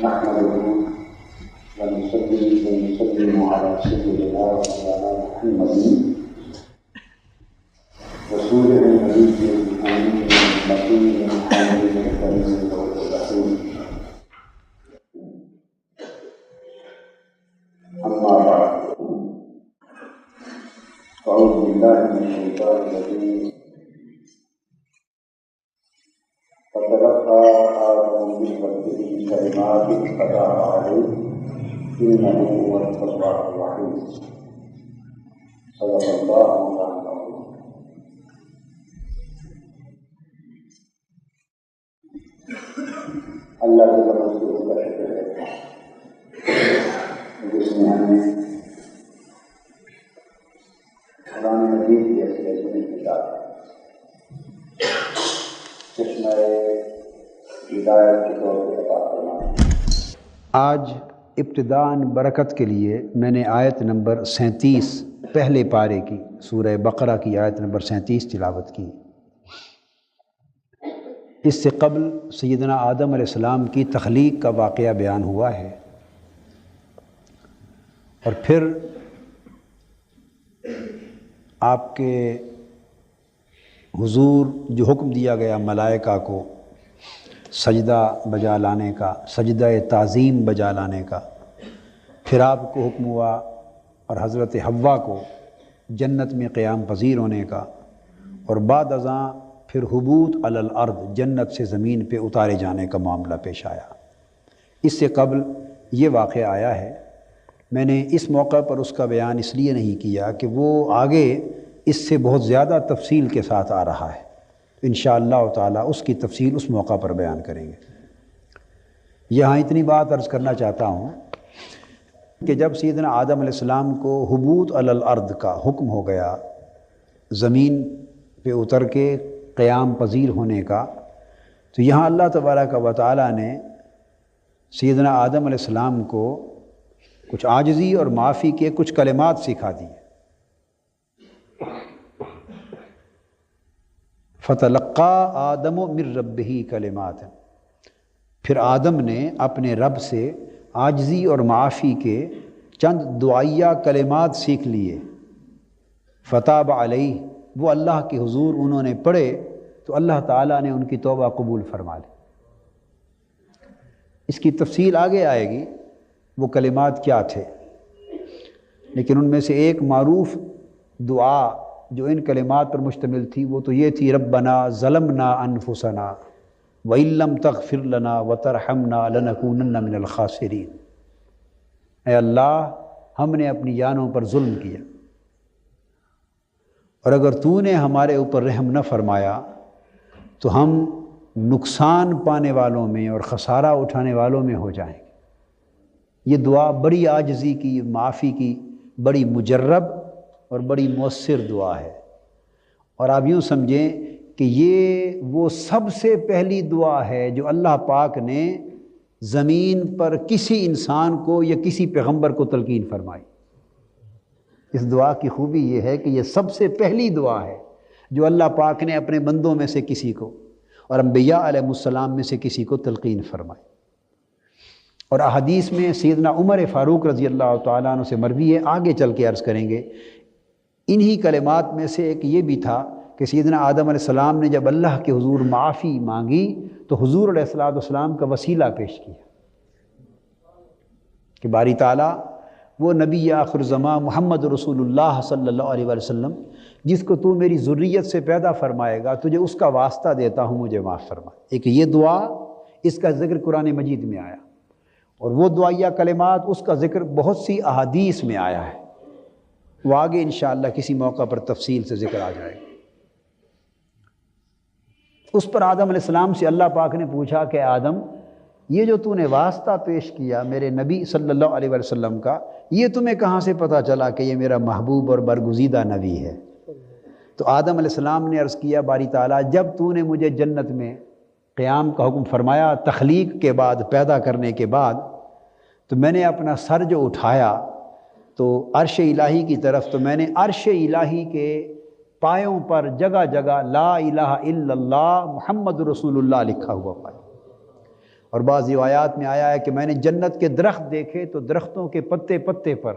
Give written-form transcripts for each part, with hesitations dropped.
نحمده ونصلي ونسلم على سيدنا ومولانا محمد رسوله النبي الأمين المكين الحميد الكريم الرحيم. أما بعد، أعوذ بالله من الشيطان الرجيم. فتلقى آدم من ربه كلمات فتاب عليه إنه هو التواب الرحيم. صدق الله مولانا العظيم. اللہ کے رسول کا شکر ہے جس نے ہمیں قرآن مجید کی حیثیت میں کتاب چشمہ ہدایت کے طور پہ عطا فرمائے۔ آج ابتداءً برکت کے لیے میں نے آیت نمبر 37 پہلے پارے کی سورہ بقرہ کی آیت نمبر 37 تلاوت کی۔ اس سے قبل سیدنا آدم علیہ السلام کی تخلیق کا واقعہ بیان ہوا ہے، اور پھر آپ کے حضور جو حکم دیا گیا ملائکہ کو سجدہ بجا لانے کا، سجدہ تعظیم بجا لانے کا، پھر آپ کو حکم ہوا اور حضرت حوا کو جنت میں قیام پذیر ہونے کا، اور بعد ازاں پھر حبوط علی الارض جنت سے زمین پہ اتارے جانے کا معاملہ پیش آیا۔ اس سے قبل یہ واقعہ آیا ہے، میں نے اس موقع پر اس کا بیان اس لیے نہیں کیا کہ وہ آگے اس سے بہت زیادہ تفصیل کے ساتھ آ رہا ہے۔ انشاءاللہ تعالی اس کی تفصیل اس موقع پر بیان کریں گے۔ یہاں اتنی بات عرض کرنا چاہتا ہوں کہ جب سیدنا آدم علیہ السلام کو حبوط علی الارض کا حکم ہو گیا، زمین پہ اتر کے قیام پذیر ہونے کا، تو یہاں اللہ تبارک و تعالی نے سیدنا آدم علیہ السلام کو کچھ عاجزی اور معافی کے کچھ کلمات سکھا دیے۔ فتلقى آدم من ربه کلمات، پھر آدم نے اپنے رب سے عاجزی اور معافی کے چند دعائیہ کلمات سیکھ لیے۔ فتاب علیہ، وہ اللہ کے حضور انہوں نے پڑھے تو اللہ تعالیٰ نے ان کی توبہ قبول فرما لی۔ اس کی تفصیل آگے آئے گی وہ کلمات کیا تھے، لیکن ان میں سے ایک معروف دعا جو ان کلمات پر مشتمل تھی وہ تو یہ تھی، ربنا ظلمنا انفسنا وَإِن لَّمْ تَغْفِرْ لَنَا وَتَرْحَمْنَا لَنَكُونَنَّ مِنَ الْخَاسِرِينَ۔ اے اللہ، ہم نے اپنی جانوں پر ظلم کیا، اور اگر تو نے ہمارے اوپر رحم نہ فرمایا تو ہم نقصان پانے والوں میں اور خسارہ اٹھانے والوں میں ہو جائیں گے۔ یہ دعا بڑی عاجزی کی، معافی کی، بڑی مجرب اور بڑی مؤثر دعا ہے، اور آپ یوں سمجھیں کہ یہ وہ سب سے پہلی دعا ہے جو اللہ پاک نے زمین پر کسی انسان کو یا کسی پیغمبر کو تلقین فرمائی۔ اس دعا کی خوبی یہ ہے کہ یہ سب سے پہلی دعا ہے جو اللہ پاک نے اپنے بندوں میں سے کسی کو اور انبیاء علیہ السلام میں سے کسی کو تلقین فرمائی۔ اور احادیث میں سیدنا عمر فاروق رضی اللہ تعالیٰ عنہ سے مروی ہے، آگے چل کے عرض کریں گے۔ انہی کلمات میں سے ایک یہ بھی تھا کہ سیدنا آدم علیہ السلام نے جب اللہ کے حضور معافی مانگی تو حضور علیہ السلام کا وسیلہ پیش کیا کہ باری تعالیٰ وہ نبی آخر زمان محمد رسول اللہ صلی اللہ علیہ وسلم جس کو تو میری ذریت سے پیدا فرمائے گا، تجھے اس کا واسطہ دیتا ہوں، مجھے معاف فرما۔ ایک یہ دعا، اس کا ذکر قرآن مجید میں آیا، اور وہ دعائیہ کلمات اس کا ذکر بہت سی احادیث میں آیا ہے، وہ آگے انشاءاللہ کسی موقع پر تفصیل سے ذکر آ جائے گا۔ اس پر آدم علیہ السلام سے اللہ پاک نے پوچھا کہ آدم، یہ جو تو نے واسطہ پیش کیا میرے نبی صلی اللہ علیہ وسلم کا، یہ تمہیں کہاں سے پتہ چلا کہ یہ میرا محبوب اور برگزیدہ نبی ہے؟ تو آدم علیہ السلام نے عرض کیا، باری تعالیٰ، جب تو نے مجھے جنت میں قیام کا حکم فرمایا، تخلیق کے بعد، پیدا کرنے کے بعد، تو میں نے اپنا سر جو اٹھایا تو عرش الہی کی طرف، تو میں نے عرش الہی کے پایوں پر جگہ جگہ لا الہ الا اللہ محمد رسول اللہ لکھا ہوا پایا، اور بعض روایات میں آیا ہے کہ میں نے جنت کے درخت دیکھے تو درختوں کے پتے پتے پر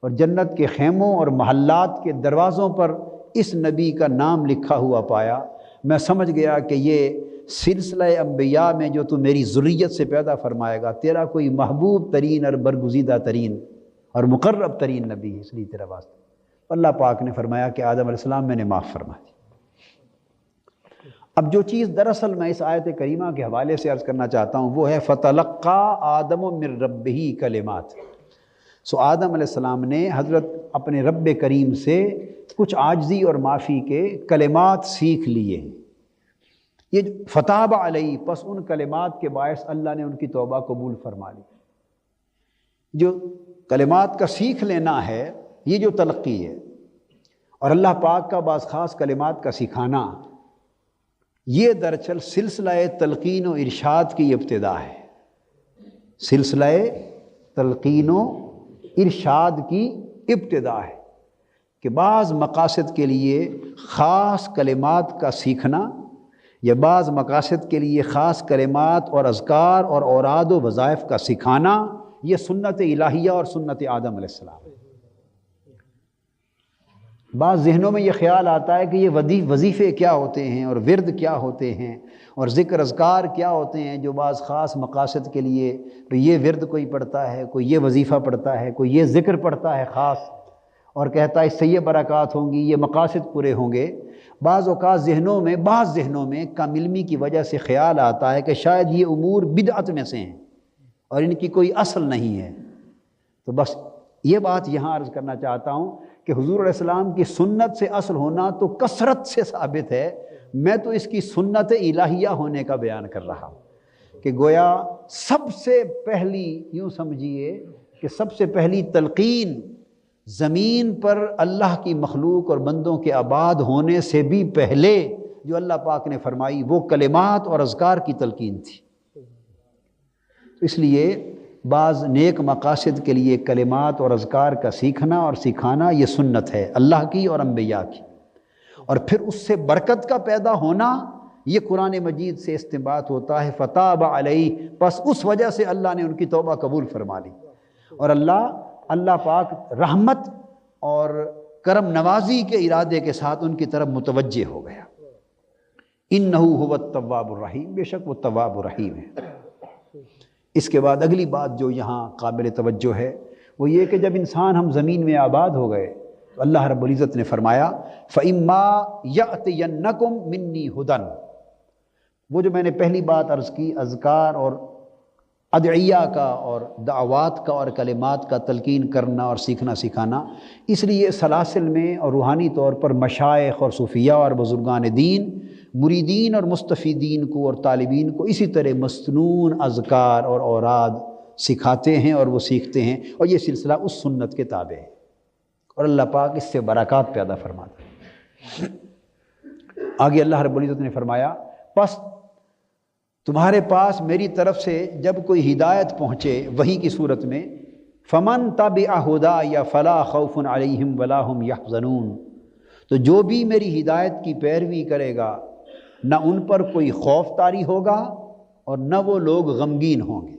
اور جنت کے خیموں اور محلات کے دروازوں پر اس نبی کا نام لکھا ہوا پایا۔ میں سمجھ گیا کہ یہ سلسلہ انبیاء میں جو تو میری ذریت سے پیدا فرمائے گا، تیرا کوئی محبوب ترین اور برگزیدہ ترین اور مقرب ترین نبی ہے، اس لیے تیرا واسطہ۔ اللہ پاک نے فرمایا کہ آدم علیہ السلام میں نے معاف فرما دی۔ اب جو چیز دراصل میں اس آیت کریمہ کے حوالے سے عرض کرنا چاہتا ہوں وہ ہے فَتَلَقَّىٰ آدَمُ مِن رَبِّهِ کَلِمَاتٍ۔ سو آدم علیہ السلام نے حضرت اپنے رب کریم سے کچھ عاجزی اور معافی کے کلمات سیکھ لیے ہیں۔ یہ فتاب علیہ، پس ان کلمات کے باعث اللہ نے ان کی توبہ قبول فرما لی۔ جو کلمات کا سیکھ لینا ہے یہ جو تلقی ہے، اور اللہ پاک کا بعض خاص کلمات کا سکھانا، یہ دراصل سلسلہ تلقین و ارشاد کی ابتدا ہے۔ سلسلہ تلقین و ارشاد کی ابتدا ہے کہ بعض مقاصد کے لیے خاص کلمات کا سیکھنا یا بعض مقاصد کے لیے خاص کلمات اور اذکار اور اوراد و وظائف کا سکھانا، یہ سنت الہیہ اور سنت آدم علیہ السلام۔ بعض ذہنوں میں یہ خیال آتا ہے کہ یہ وظیفے کیا ہوتے ہیں اور ورد کیا ہوتے ہیں اور ذکر اذکار کیا ہوتے ہیں جو بعض خاص مقاصد کے لیے یہ ورد کوئی پڑھتا ہے، کوئی یہ وظیفہ پڑھتا ہے، کوئی یہ ذکر پڑھتا ہے خاص، اور کہتا ہے اس سے یہ برکات ہوں گی، یہ مقاصد پورے ہوں گے۔ بعض اوقات بعض ذہنوں میں کم علمی کی وجہ سے خیال آتا ہے کہ شاید یہ امور بدعت میں سے ہیں اور ان کی کوئی اصل نہیں ہے۔ تو بس یہ بات یہاں عرض کرنا چاہتا ہوں کہ حضور علیہ السلام کی سنت سے اصل ہونا تو کثرت سے ثابت ہے، میں تو اس کی سنت الہیہ ہونے کا بیان کر رہا ہوں کہ گویا سب سے پہلی، یوں سمجھیے کہ سب سے پہلی تلقین زمین پر اللہ کی مخلوق اور بندوں کے آباد ہونے سے بھی پہلے جو اللہ پاک نے فرمائی وہ کلمات اور اذکار کی تلقین تھی۔ اس لیے بعض نیک مقاصد کے لیے کلمات اور اذکار کا سیکھنا اور سکھانا یہ سنت ہے اللہ کی اور انبیاء کی، اور پھر اس سے برکت کا پیدا ہونا یہ قرآن مجید سے استنباط ہوتا ہے فتاب علیہ، پس اس وجہ سے اللہ نے ان کی توبہ قبول فرما لی، اور اللہ پاک رحمت اور کرم نوازی کے ارادے کے ساتھ ان کی طرف متوجہ ہو گیا۔ انہ هو التواب الرحیم، بے شک وہ تواب الرحیم ہے۔ اس کے بعد اگلی بات جو یہاں قابل توجہ ہے وہ یہ کہ جب انسان ہم زمین میں آباد ہو گئے تو اللہ رب العزت نے فرمایا فَإِمَّا يَأْتِيَنَّكُم مِّنِّي هُدًى۔ وہ جو میں نے پہلی بات عرض کی اذکار اور ادعیہ کا اور دعوات کا اور کلمات کا تلقین کرنا اور سیکھنا سکھانا، اس لیے سلاسل میں اور روحانی طور پر مشائخ اور صوفیاء اور بزرگان دین مریدین اور مستفیدین کو اور طالبین کو اسی طرح مسنون اذکار اور اوراد سکھاتے ہیں اور وہ سیکھتے ہیں، اور یہ سلسلہ اس سنت کے تابع ہے، اور اللہ پاک اس سے برکات پیدا فرماتا ہے۔ آگے اللہ رب العزت نے فرمایا پس تمہارے پاس میری طرف سے جب کوئی ہدایت پہنچے وحی کی صورت میں، فمن تبع ہدایا فلا خوف علیہم ولا هم یحزنون، تو جو بھی میری ہدایت کی پیروی کرے گا نہ ان پر کوئی خوف طاری ہوگا اور نہ وہ لوگ غمگین ہوں گے۔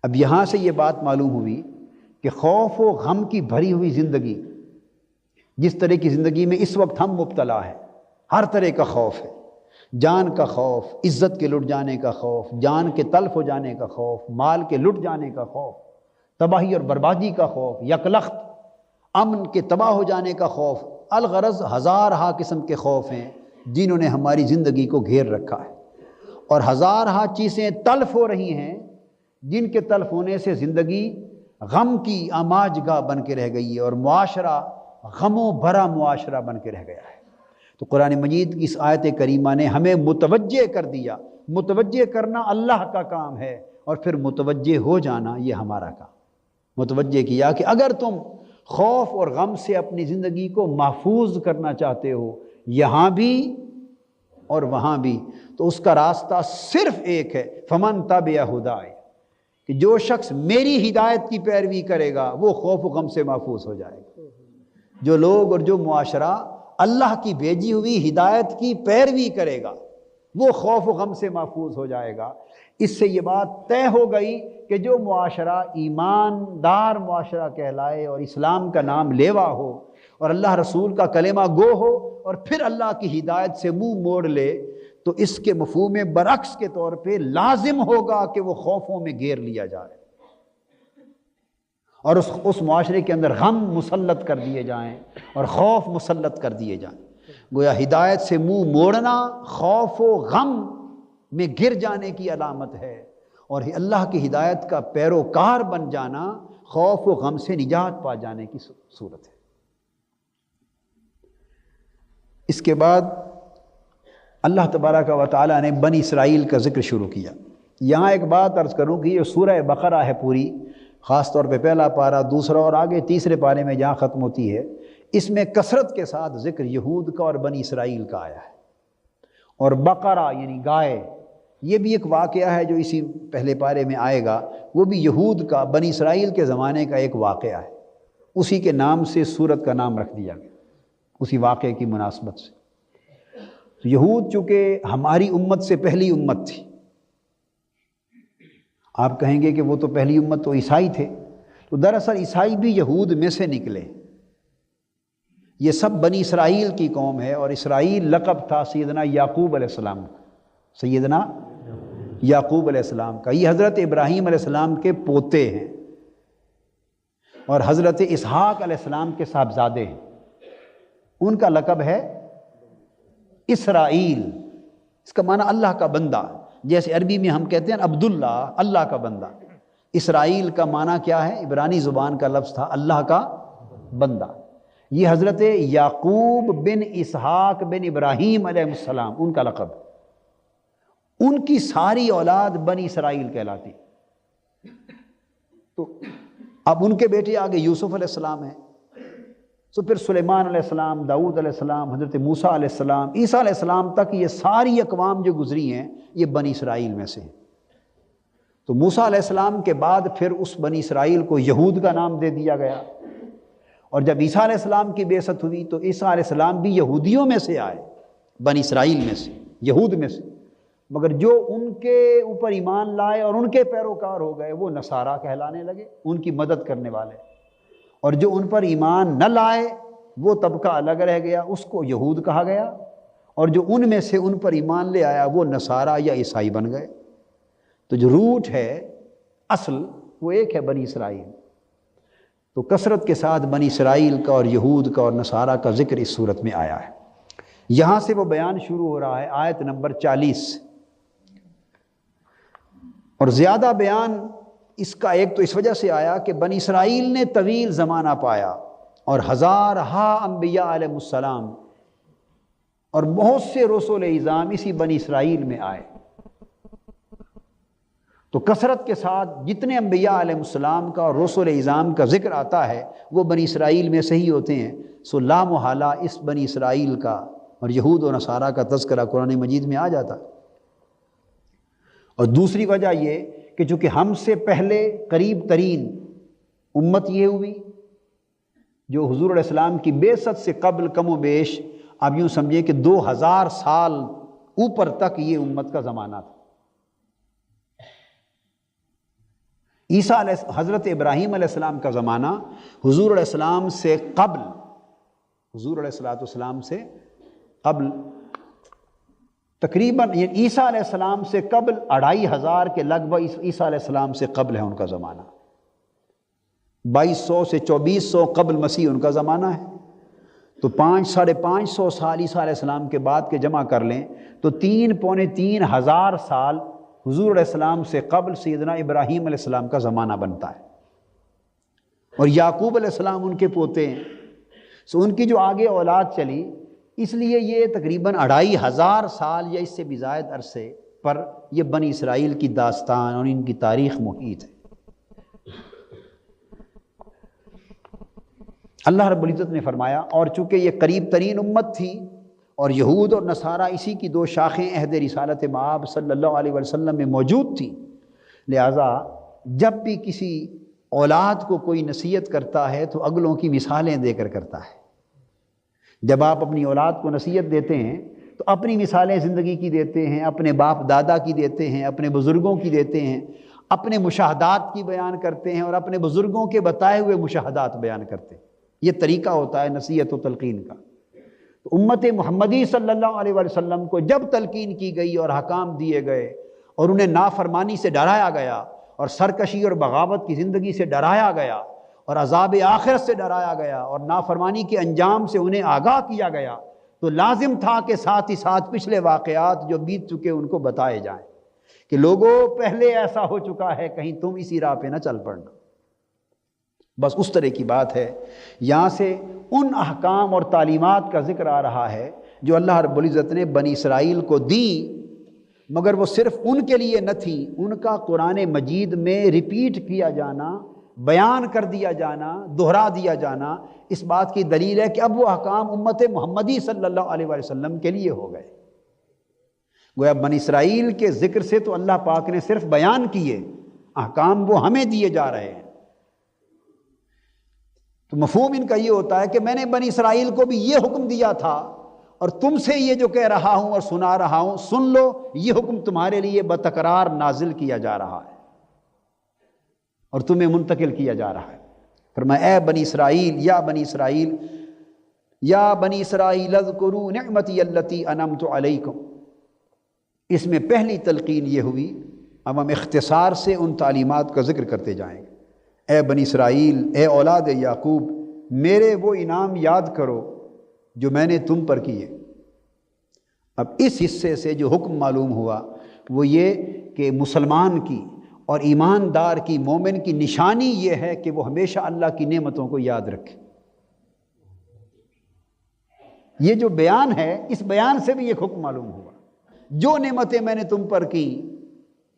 اب یہاں سے یہ بات معلوم ہوئی کہ خوف و غم کی بھری ہوئی زندگی، جس طرح کی زندگی میں اس وقت ہم مبتلا ہیں، ہر طرح کا خوف ہے، جان کا خوف، عزت کے لٹ جانے کا خوف، جان کے تلف ہو جانے کا خوف، مال کے لٹ جانے کا خوف، تباہی اور بربادی کا خوف، یکلخت امن کے تباہ ہو جانے کا خوف، الغرض ہزارہا قسم کے خوف ہیں جنہوں نے ہماری زندگی کو گھیر رکھا ہے، اور ہزارہا چیزیں تلف ہو رہی ہیں جن کے تلف ہونے سے زندگی غم کی آماج گاہ بن کے رہ گئی ہے اور معاشرہ غموں بھرا معاشرہ بن کے رہ گیا ہے۔ تو قرآن مجید کی اس آیت کریمہ نے ہمیں متوجہ کر دیا، متوجہ کرنا اللہ کا کام ہے اور پھر متوجہ ہو جانا یہ ہمارا کام۔ متوجہ کیا کہ اگر تم خوف اور غم سے اپنی زندگی کو محفوظ کرنا چاہتے ہو یہاں بھی اور وہاں بھی، تو اس کا راستہ صرف ایک ہے، فمن تبع ہدایا، کہ جو شخص میری ہدایت کی پیروی کرے گا وہ خوف و غم سے محفوظ ہو جائے گا۔ جو لوگ اور جو معاشرہ اللہ کی بھیجی ہوئی ہدایت کی پیروی کرے گا وہ خوف و غم سے محفوظ ہو جائے گا۔ اس سے یہ بات طے ہو گئی کہ جو معاشرہ ایماندار معاشرہ کہلائے اور اسلام کا نام لیوا ہو اور اللہ رسول کا کلمہ گو ہو اور پھر اللہ کی ہدایت سے منہ موڑ لے، تو اس کے مفہوم برعکس کے طور پہ لازم ہوگا کہ وہ خوفوں میں گھیر لیا جائے اور اس معاشرے کے اندر غم مسلط کر دیے جائیں اور خوف مسلط کر دیے جائیں۔ گویا ہدایت سے منہ موڑنا خوف و غم میں گر جانے کی علامت ہے، اور اللہ کی ہدایت کا پیروکار بن جانا خوف و غم سے نجات پا جانے کی صورت ہے۔ اس کے بعد اللہ تبارک و تعالیٰ نے بنی اسرائیل کا ذکر شروع کیا۔ یہاں ایک بات عرض کروں کہ یہ سورہ بقرہ ہے پوری، خاص طور پہ پہلا پارہ، دوسرا اور آگے تیسرے پارے میں جہاں ختم ہوتی ہے، اس میں کثرت کے ساتھ ذکر یہود کا اور بنی اسرائیل کا آیا ہے۔ اور بقرہ یعنی گائے، یہ بھی ایک واقعہ ہے جو اسی پہلے پارے میں آئے گا، وہ بھی یہود کا، بنی اسرائیل کے زمانے کا ایک واقعہ ہے، اسی کے نام سے سورت کا نام رکھ دیا گیا، اسی واقعے کی مناسبت سے۔ یہود چونکہ ہماری امت سے پہلی امت تھی، آپ کہیں گے کہ وہ تو پہلی امت تو عیسائی تھے، تو دراصل عیسائی بھی یہود میں سے نکلے۔ یہ سب بنی اسرائیل کی قوم ہے، اور اسرائیل لقب تھا سیدنا یعقوب علیہ السلام کا، سیدنا یعقوب علیہ السلام کا۔ یہ حضرت ابراہیم علیہ السلام کے پوتے ہیں اور حضرت اسحاق علیہ السلام کے صاحبزادے ہیں، ان کا لقب ہے اسرائیل۔ اس کا معنی اللہ کا بندہ، جیسے عربی میں ہم کہتے ہیں عبداللہ، اللہ کا بندہ۔ اسرائیل کا معنی کیا ہے؟ عبرانی زبان کا لفظ تھا اللہ کا بندہ۔ یہ حضرت یعقوب بن اسحاق بن ابراہیم علیہ السلام ان کا لقب، ان کی ساری اولاد بنی اسرائیل کہلاتی۔ تو اب ان کے بیٹے آگے یوسف علیہ السلام ہیں، تو پھر سلیمان علیہ السلام، داؤد علیہ السلام، حضرت موسیٰ علیہ السلام، عیسیٰ علیہ السلام تک یہ ساری اقوام جو گزری ہیں یہ بنی اسرائیل میں سے ہیں۔ تو موسیٰ علیہ السلام کے بعد پھر اس بنی اسرائیل کو یہود کا نام دے دیا گیا، اور جب عیسیٰ علیہ السلام کی بعثت ہوئی تو عیسیٰ علیہ السلام بھی یہودیوں میں سے آئے، بنی اسرائیل میں سے، یہود میں سے، مگر جو ان کے اوپر ایمان لائے اور ان کے پیروکار ہو گئے وہ نصارہ کہلانے لگے، ان کی مدد کرنے والے، اور جو ان پر ایمان نہ لائے وہ طبقہ الگ رہ گیا، اس کو یہود کہا گیا، اور جو ان میں سے ان پر ایمان لے آیا وہ نصارہ یا عیسائی بن گئے۔ تو جو روٹ ہے، اصل وہ ایک ہے، بنی اسرائیل۔ تو کثرت کے ساتھ بنی اسرائیل کا اور یہود کا اور نصارہ کا ذکر اس صورت میں آیا ہے۔ یہاں سے وہ بیان شروع ہو رہا ہے، آیت نمبر 40، اور زیادہ بیان اس کا ایک تو اس وجہ سے آیا کہ بنی اسرائیل نے طویل زمانہ پایا اور ہزارہا انبیاء علیہ السلام اور بہت سے رسول اعظام اسی بنی اسرائیل میں آئے۔ تو کثرت کے ساتھ جتنے انبیاء علیہ السلام کا اور رسول اعظام کا ذکر آتا ہے وہ بنی اسرائیل میں سے ہی ہوتے ہیں، سو لا محالہ اس بنی اسرائیل کا اور یہود و نصارہ کا تذکرہ قرآن مجید میں آ جاتا۔ اور دوسری وجہ یہ کہ چونکہ ہم سے پہلے قریب ترین امت یہ ہوئی جو حضور علیہ السلام کی بعثت سے قبل کم و بیش آپ یوں سمجھیں کہ 2000 سال اوپر تک یہ امت کا زمانہ تھا۔ عیسیٰ علیہ حضرت ابراہیم علیہ السلام کا زمانہ حضور علیہ السلام سے قبل، حضور علیہ السلام سے قبل تقریباً عیسیٰ علیہ السلام سے قبل 2500 کے لگ بھگ عیسیٰ علیہ السلام سے قبل ہے ان کا زمانہ، 2200 سے 2400 قبل مسیح ان کا زمانہ ہے۔ تو 500-550 سال عیسیٰ علیہ السلام کے بعد کے جمع کر لیں تو 3-3.5 سال حضور علیہ السلام سے قبل سیدنا ابراہیم علیہ السلام کا زمانہ بنتا ہے، اور یعقوب علیہ السلام ان کے پوتے ہیں، سو ان کی جو آگے اولاد چلی، اس لیے یہ تقریباً 2500 سال یا اس سے بھی زائد عرصے پر یہ بنی اسرائیل کی داستان اور ان کی تاریخ محیط ہے۔ اللہ رب العزت نے فرمایا، اور چونکہ یہ قریب ترین امت تھی اور یہود اور نصارہ اسی کی 2 شاخیں عہد رسالت مآب صلی اللہ علیہ وسلم میں موجود تھیں، لہٰذا جب بھی کسی اولاد کو کوئی نصیحت کرتا ہے تو اگلوں کی مثالیں دے کر کرتا ہے۔ جب آپ اپنی اولاد کو نصیحت دیتے ہیں تو اپنی مثالیں زندگی کی دیتے ہیں، اپنے باپ دادا کی دیتے ہیں، اپنے بزرگوں کی دیتے ہیں، اپنے مشاہدات کی بیان کرتے ہیں اور اپنے بزرگوں کے بتائے ہوئے مشاہدات بیان کرتے ہیں۔ یہ طریقہ ہوتا ہے نصیحت و تلقین کا۔ تو امت محمدی صلی اللہ علیہ وسلم کو جب تلقین کی گئی اور احکام دیے گئے اور انہیں نافرمانی سے ڈرایا گیا اور سرکشی اور بغاوت کی زندگی سے ڈرایا گیا اور عذاب آخرت سے ڈرایا گیا اور نافرمانی کے انجام سے انہیں آگاہ کیا گیا، تو لازم تھا کہ ساتھ ہی ساتھ پچھلے واقعات جو بیت چکے ان کو بتائے جائیں کہ لوگوں پہلے ایسا ہو چکا ہے، کہیں تم اسی راہ پہ نہ چل پڑنا۔ بس اس طرح کی بات ہے۔ یہاں سے ان احکام اور تعلیمات کا ذکر آ رہا ہے جو اللہ رب العزت نے بنی اسرائیل کو دی، مگر وہ صرف ان کے لیے نہ تھی، ان کا قرآن مجید میں ریپیٹ کیا جانا، بیان کر دیا جانا، دہرا دیا جانا، اس بات کی دلیل ہے کہ اب وہ احکام امت محمدی صلی اللہ علیہ وسلم کے لیے ہو گئے۔ گویا بنی اسرائیل کے ذکر سے تو اللہ پاک نے صرف بیان کیے، احکام وہ ہمیں دیے جا رہے ہیں۔ تو مفہوم ان کا یہ ہوتا ہے کہ میں نے بنی اسرائیل کو بھی یہ حکم دیا تھا اور تم سے یہ جو کہہ رہا ہوں اور سنا رہا ہوں سن لو، یہ حکم تمہارے لیے بتکرار نازل کیا جا رہا ہے اور تمہیں منتقل کیا جا رہا ہے۔ فرمایا اے بنی اسرائیل، یا بنی اسرائیل، یا بنی اسرائیل اذکروا نعمتی التی انعمت علیکم۔ اس میں پہلی تلقین یہ ہوئی، اب ہم اختصار سے ان تعلیمات کا ذکر کرتے جائیں گے۔ اے بنی اسرائیل، اے اولاد یعقوب، میرے وہ انعام یاد کرو جو میں نے تم پر کیے۔ اب اس حصے سے جو حکم معلوم ہوا وہ یہ کہ مسلمان کی اور ایماندار کی، مومن کی نشانی یہ ہے کہ وہ ہمیشہ اللہ کی نعمتوں کو یاد رکھے۔ یہ جو بیان ہے، اس بیان سے بھی ایک حکم معلوم ہوا، جو نعمتیں میں نے تم پر کی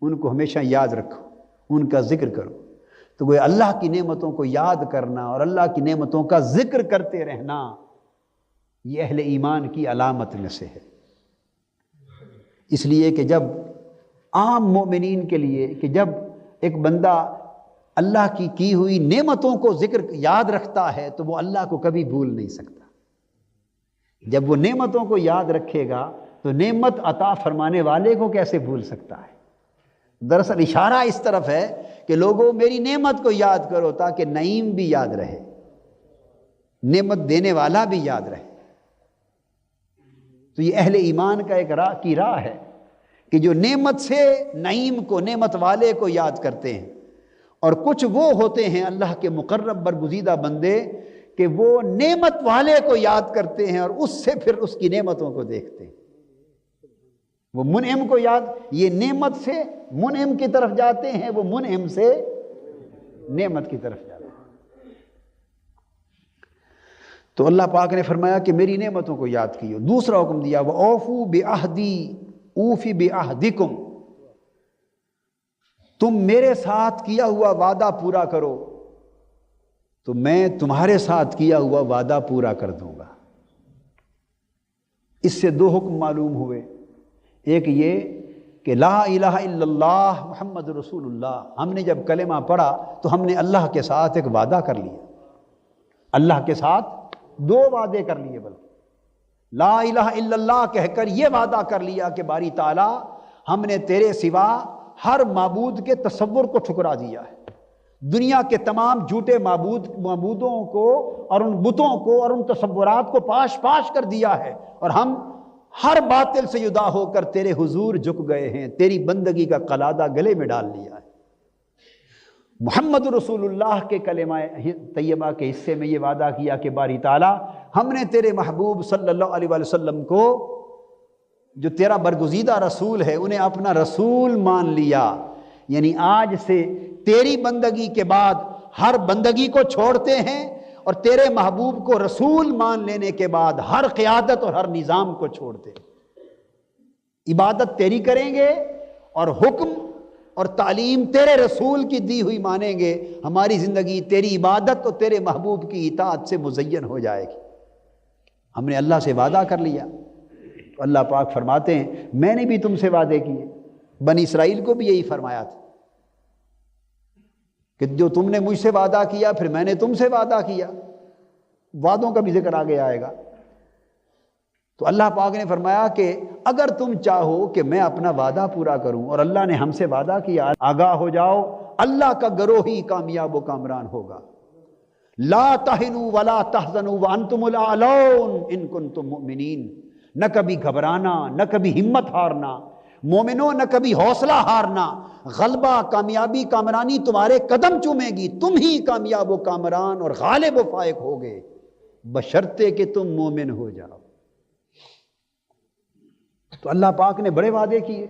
ان کو ہمیشہ یاد رکھو، ان کا ذکر کرو۔ تو وہ اللہ کی نعمتوں کو یاد کرنا اور اللہ کی نعمتوں کا ذکر کرتے رہنا، یہ اہل ایمان کی علامت میں سے ہے۔ اس لیے کہ جب عام مومنین کے لیے کہ جب ایک بندہ اللہ کی ہوئی نعمتوں کو ذکر یاد رکھتا ہے تو وہ اللہ کو کبھی بھول نہیں سکتا۔ جب وہ نعمتوں کو یاد رکھے گا تو نعمت عطا فرمانے والے کو کیسے بھول سکتا ہے؟ دراصل اشارہ اس طرف ہے کہ لوگوں میری نعمت کو یاد کرو تاکہ نعیم بھی یاد رہے، نعمت دینے والا بھی یاد رہے۔ تو یہ اہل ایمان کا ایک راہ ہے کہ جو نعمت سے نعیم کو، نعمت والے کو یاد کرتے ہیں، اور کچھ وہ ہوتے ہیں اللہ کے مقرب برگزیدہ بندے کہ وہ نعمت والے کو یاد کرتے ہیں اور اس سے پھر اس کی نعمتوں کو دیکھتے ہیں۔ وہ منعم کو یاد، یہ نعمت سے منعم کی طرف جاتے ہیں، وہ منعم سے نعمت کی طرف جاتے ہیں۔ تو اللہ پاک نے فرمایا کہ میری نعمتوں کو یاد کیو۔ دوسرا حکم دیا وَأَوْفُوا بِعَهْدِي أُوفِ بِعَهْدِكُمْ، تم میرے ساتھ کیا ہوا وعدہ پورا کرو تو میں تمہارے ساتھ کیا ہوا وعدہ پورا کر دوں گا۔ اس سے دو حکم معلوم ہوئے، ایک یہ کہ لا الہ الا اللہ محمد رسول اللہ، ہم نے جب کلمہ پڑھا تو ہم نے اللہ کے ساتھ ایک وعدہ کر لیا، اللہ کے ساتھ دو وعدے کر لیے، بلکہ لا الہ الا اللہ کہہ کر یہ وعدہ کر لیا کہ باری تعالیٰ ہم نے تیرے سوا ہر معبود کے تصور کو ٹھکرا دیا ہے، دنیا کے تمام جھوٹے معبودوں کو اور ان بتوں کو اور ان تصورات کو پاش پاش کر دیا ہے، اور ہم ہر باطل سے جدا ہو کر تیرے حضور جھک گئے ہیں، تیری بندگی کا قلادہ گلے میں ڈال لیا ہے۔ محمد رسول اللہ کے کلمہ طیبہ کے حصے میں یہ وعدہ کیا کہ باری تعالیٰ ہم نے تیرے محبوب صلی اللہ علیہ وسلم کو، جو تیرا برگزیدہ رسول ہے، انہیں اپنا رسول مان لیا، یعنی آج سے تیری بندگی کے بعد ہر بندگی کو چھوڑتے ہیں اور تیرے محبوب کو رسول مان لینے کے بعد ہر قیادت اور ہر نظام کو چھوڑتے ہیں، عبادت تیری کریں گے اور حکم اور تعلیم تیرے رسول کی دی ہوئی مانیں گے، ہماری زندگی تیری عبادت اور تیرے محبوب کی اطاعت سے مزین ہو جائے گی۔ ہم نے اللہ سے وعدہ کر لیا۔ تو اللہ پاک فرماتے ہیں میں نے بھی تم سے وعدے کیے، بنی اسرائیل کو بھی یہی فرمایا تھا کہ جو تم نے مجھ سے وعدہ کیا پھر میں نے تم سے وعدہ کیا۔ وعدوں کا بھی ذکر آگے آئے گا۔ تو اللہ پاک نے فرمایا کہ اگر تم چاہو کہ میں اپنا وعدہ پورا کروں، اور اللہ نے ہم سے وعدہ کیا، آگاہ ہو جاؤ اللہ کا گروہ ہی کامیاب و کامران ہوگا۔ لا تہنوا ولا تحزنوا وانتم الاعلون ان کنتم مؤمنین، نہ کبھی گھبرانا، نہ کبھی ہمت ہارنا، مومنوں نہ کبھی حوصلہ ہارنا، غلبہ، کامیابی، کامرانی تمہارے قدم چومے گی، تم ہی کامیاب و کامران اور غالب و فائق ہوگے، بشرطے کہ تم مومن ہو جاؤ۔ تو اللہ پاک نے بڑے وعدے کیے،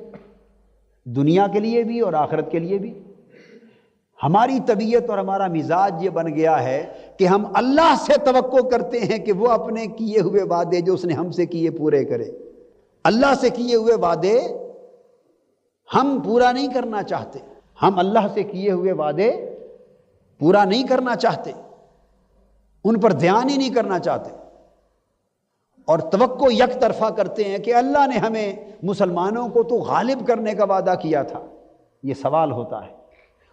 دنیا کے لیے بھی اور آخرت کے لیے بھی۔ ہماری طبیعت اور ہمارا مزاج یہ بن گیا ہے کہ ہم اللہ سے توقع کرتے ہیں کہ وہ اپنے کیے ہوئے وعدے جو اس نے ہم سے کیے پورے کرے۔ اللہ سے کیے ہوئے وعدے ہم پورا نہیں کرنا چاہتے، ہم اللہ سے کیے ہوئے وعدے پورا نہیں کرنا چاہتے، ان پر دھیان ہی نہیں کرنا چاہتے، اور توقع یک طرفہ کرتے ہیں کہ اللہ نے ہمیں مسلمانوں کو تو غالب کرنے کا وعدہ کیا تھا۔ یہ سوال ہوتا ہے،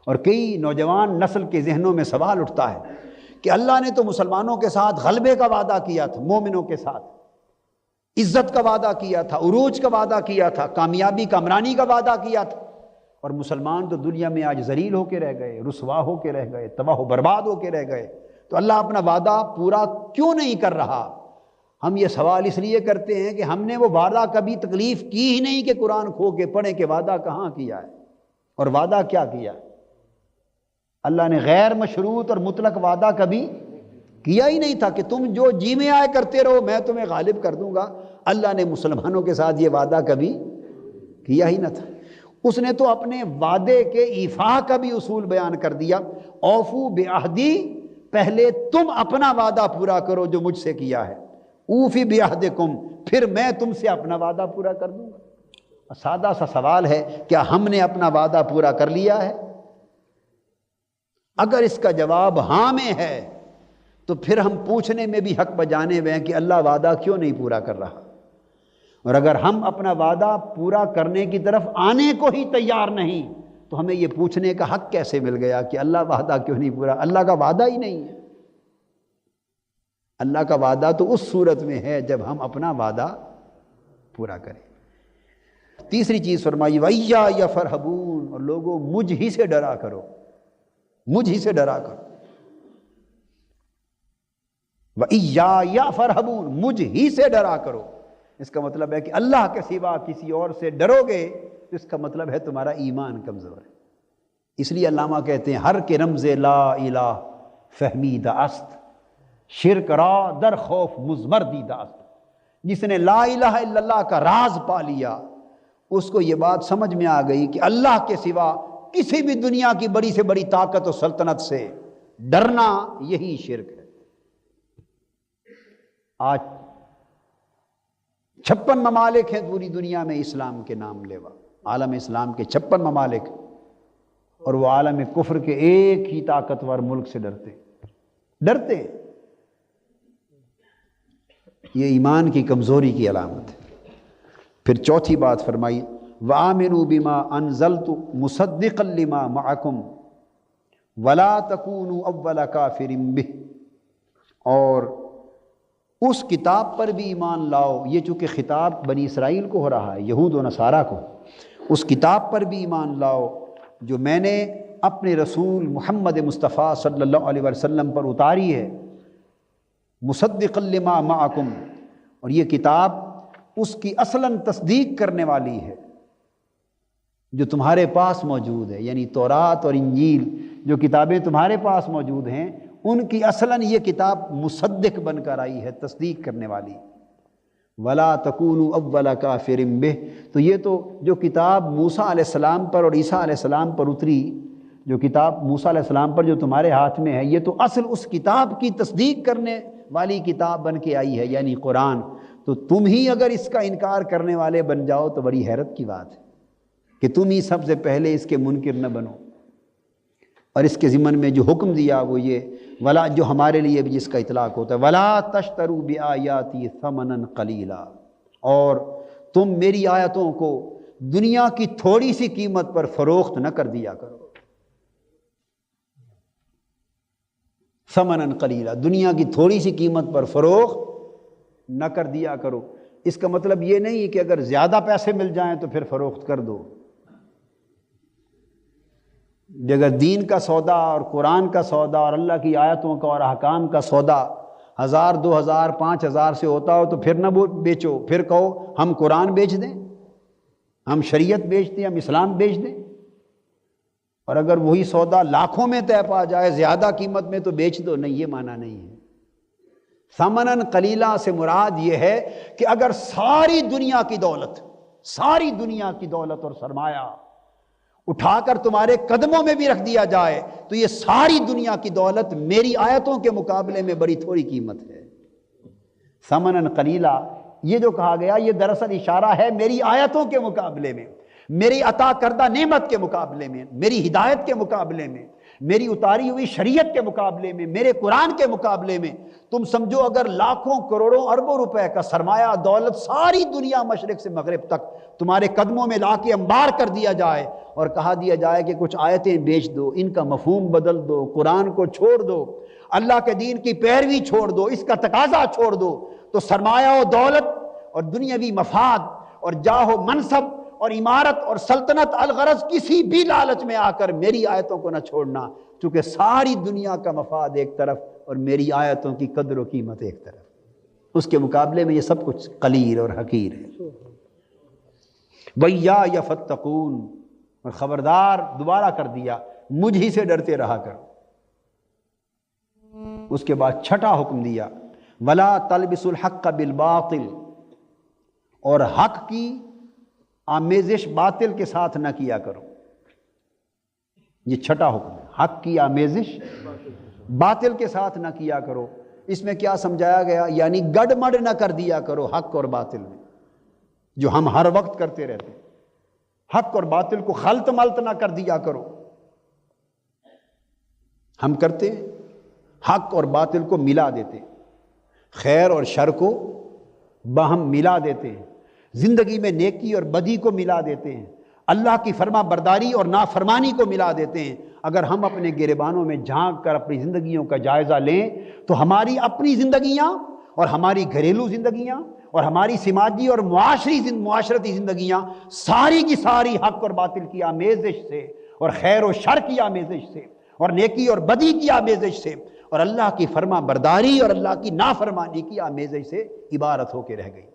اور کئی نوجوان نسل کے ذہنوں میں سوال اٹھتا ہے کہ اللہ نے تو مسلمانوں کے ساتھ غلبے کا وعدہ کیا تھا، مومنوں کے ساتھ عزت کا وعدہ کیا تھا، عروج کا وعدہ کیا تھا، کامیابی کامرانی کا وعدہ کیا تھا، اور مسلمان تو دنیا میں آج ذلیل ہو کے رہ گئے، رسوا ہو کے رہ گئے، تباہ و برباد ہو کے رہ گئے۔ تو اللہ اپنا وعدہ پورا کیوں نہیں کر رہا؟ ہم یہ سوال اس لیے کرتے ہیں کہ ہم نے وہ وعدہ کبھی تکلیف کی ہی نہیں کہ قرآن کھو کے پڑھیں کہ وعدہ کہاں کیا ہے اور وعدہ کیا کیا ہے۔ اللہ نے غیر مشروط اور مطلق وعدہ کبھی کیا ہی نہیں تھا کہ تم جو جی میں آئے کرتے رہو میں تمہیں غالب کر دوں گا۔ اللہ نے مسلمانوں کے ساتھ یہ وعدہ کبھی کیا ہی نہ تھا۔ اس نے تو اپنے وعدے کے ایفا کا بھی اصول بیان کر دیا، اوفو بعہدی، پہلے تم اپنا وعدہ پورا کرو جو مجھ سے کیا ہے، اوفی بعہدکم، پھر میں تم سے اپنا وعدہ پورا کر دوں گا۔ سادہ سا سوال ہے، کیا ہم نے اپنا وعدہ پورا کر لیا ہے؟ اگر اس کا جواب ہاں میں ہے تو پھر ہم پوچھنے میں بھی حق بجانے ہوئے ہیں کہ اللہ وعدہ کیوں نہیں پورا کر رہا، اور اگر ہم اپنا وعدہ پورا کرنے کی طرف آنے کو ہی تیار نہیں تو ہمیں یہ پوچھنے کا حق کیسے مل گیا کہ اللہ وعدہ کیوں نہیں پورا؟ اللہ کا وعدہ ہی نہیں ہے۔ اللہ کا وعدہ تو اس صورت میں ہے جب ہم اپنا وعدہ پورا کریں۔ تیسری چیز فرمائی وَإِيَّايَ فَارْهَبُونَ، اور لوگوں مجھ ہی سے ڈرا کرو، مجھ ہی سے ڈرا کرو۔ وَإِيَّايَ فَارْهَبُونَ، مجھ ہی سے ڈرا کرو، اس کا مطلب ہے کہ اللہ کے سوا کسی اور سے ڈرو گے تو اس کا مطلب ہے تمہارا ایمان کمزور ہے۔ اس لیے علامہ کہتے ہیں ہر کے رمز لا الہ فہمیدہ است، شرک را در خوف مضمر دیدہ است۔ جس نے لا الہ الا اللہ کا راز پا لیا اس کو یہ بات سمجھ میں آ گئی کہ اللہ کے سوا کسی بھی دنیا کی بڑی سے بڑی طاقت و سلطنت سے ڈرنا یہی شرک ہے۔ آج 56 ممالک ہیں پوری دنیا میں اسلام کے نام لیوا، عالم اسلام کے 56 ممالک، اور وہ عالم کفر کے ایک ہی طاقتور ملک سے ڈرتے۔ یہ ایمان کی کمزوری کی علامت ہے۔ پھر چوتھی بات فرمائی وَآمِنُوا بِمَا أَنزَلْتُ مُصَدِّقًا لِمَا مَعَكُمْ وَلَا تَكُونُوا أَوَّلَ كَافِرٍ بِهِ، اور اس کتاب پر بھی ایمان لاؤ۔ یہ چونکہ خطاب بنی اسرائیل کو ہو رہا ہے، یہود و نصارہ کو، اس کتاب پر بھی ایمان لاؤ جو میں نے اپنے رسول محمد مصطفیٰ صلی اللہ علیہ وسلم پر اتاری ہے، مصدقا لما معکم، اور یہ کتاب اس کی اصلاً تصدیق کرنے والی ہے جو تمہارے پاس موجود ہے، یعنی تورات اور انجیل جو کتابیں تمہارے پاس موجود ہیں ان کی اصلاً یہ کتاب مصدق بن کر آئی ہے، تصدیق کرنے والی۔ وَلَا تَكُونُوا أَوَّلَ كَافِرٍ بِهِ، تو یہ تو جو کتاب موسیٰ علیہ السلام پر اور عیسیٰ علیہ السلام پر اتری، جو کتاب موسیٰ علیہ السلام پر جو تمہارے ہاتھ میں ہے، یہ تو اصل اس کتاب کی تصدیق کرنے والی کتاب بن کے آئی ہے، یعنی قرآن۔ تو تم ہی اگر اس کا انکار کرنے والے بن جاؤ تو بڑی حیرت کی بات ہے کہ تم ہی سب سے پہلے اس کے منکر نہ بنو۔ اور اس کے ضمن میں جو حکم دیا وہ یہ ولا، جو ہمارے لیے بھی جس کا اطلاق ہوتا ہے، وَلَا تَشْتَرُوا بِآيَاتِي ثَمَنًا قَلِيلًا، اور تم میری آیتوں کو دنیا کی تھوڑی سی قیمت پر فروخت نہ کر دیا کرو۔ ثمنًا قلیلا، دنیا کی تھوڑی سی قیمت پر فروخت نہ کر دیا کرو۔ اس کا مطلب یہ نہیں کہ اگر زیادہ پیسے مل جائیں تو پھر فروخت کر دو۔ اگر دین کا سودا اور قرآن کا سودا اور اللہ کی آیتوں کا اور احکام کا سودا 1000 2000 5000 سے ہوتا ہو تو پھر نہ بیچو، پھر کہو ہم قرآن بیچ دیں، ہم شریعت بیچ دیں، ہم اسلام بیچ دیں۔ اور اگر وہی سودا لاکھوں میں طے پا جائے زیادہ قیمت میں تو بیچ دو، نہیں، یہ معنی نہیں ہے۔ ثمناً قلیلا سے مراد یہ ہے کہ اگر ساری دنیا کی دولت اور سرمایہ اٹھا کر تمہارے قدموں میں بھی رکھ دیا جائے تو یہ ساری دنیا کی دولت میری آیتوں کے مقابلے میں بڑی تھوڑی قیمت ہے۔ ثمناً قلیلا یہ جو کہا گیا یہ دراصل اشارہ ہے میری آیتوں کے مقابلے میں، میری عطا کردہ نعمت کے مقابلے میں، میری ہدایت کے مقابلے میں، میری اتاری ہوئی شریعت کے مقابلے میں، میرے قرآن کے مقابلے میں تم سمجھو اگر لاکھوں کروڑوں اربوں روپے کا سرمایہ دولت ساری دنیا مشرق سے مغرب تک تمہارے قدموں میں لا کے انبار کر دیا جائے اور کہا دیا جائے کہ کچھ آیتیں بیچ دو، ان کا مفہوم بدل دو، قرآن کو چھوڑ دو، اللہ کے دین کی پیروی چھوڑ دو، اس کا تقاضا چھوڑ دو، تو سرمایہ و دولت اور دنیاوی مفاد اور جاہ و منصب اور عمارت اور سلطنت الغرض کسی بھی لالچ میں آ کر میری آیتوں کو نہ چھوڑنا، چونکہ ساری دنیا کا مفاد ایک طرف اور میری آیتوں کی قدر و قیمت ایک طرف، اس کے مقابلے میں یہ سب کچھ قلیل اور حقیر ہے۔ وَإِيَّايَ فَاتَّقُونَ، اور خبردار دوبارہ کر دیا مجھ ہی سے ڈرتے رہا کرو۔ اس کے بعد چھٹا حکم دیا وَلَا تَلْبِسُوا الْحَقَّ بِالْبَاطِلِ، اور حق کی آمیزش باطل کے ساتھ نہ کیا کرو۔ یہ چھٹا حکم ہے، حق کی آمیزش باطل کے ساتھ نہ کیا کرو۔ اس میں کیا سمجھایا گیا؟ یعنی گڑ مڑ نہ کر دیا کرو حق اور باطل میں، جو ہم ہر وقت کرتے رہتے ہیں۔ حق اور باطل کو خلط ملط نہ کر دیا کرو۔ ہم کرتے ہیں حق اور باطل کو ملا دیتے ہیں، خیر اور شر کو باہم ملا دیتے ہیں، زندگی میں نیکی اور بدی کو ملا دیتے ہیں، اللہ کی فرما برداری اور نافرمانی کو ملا دیتے ہیں۔ اگر ہم اپنے گریبانوں میں جھانک کر اپنی زندگیوں کا جائزہ لیں تو ہماری اپنی زندگیاں اور ہماری گھریلو زندگیاں اور ہماری سماجی اور معاشرتی زندگیاں ساری کی ساری حق اور باطل کی آمیزش سے اور خیر و شر کی آمیزش سے اور نیکی اور بدی کی آمیزش سے اور اللہ کی فرما برداری اور اللہ کی نافرمانی کی آمیزش سے عبارت ہو کے رہ گئی۔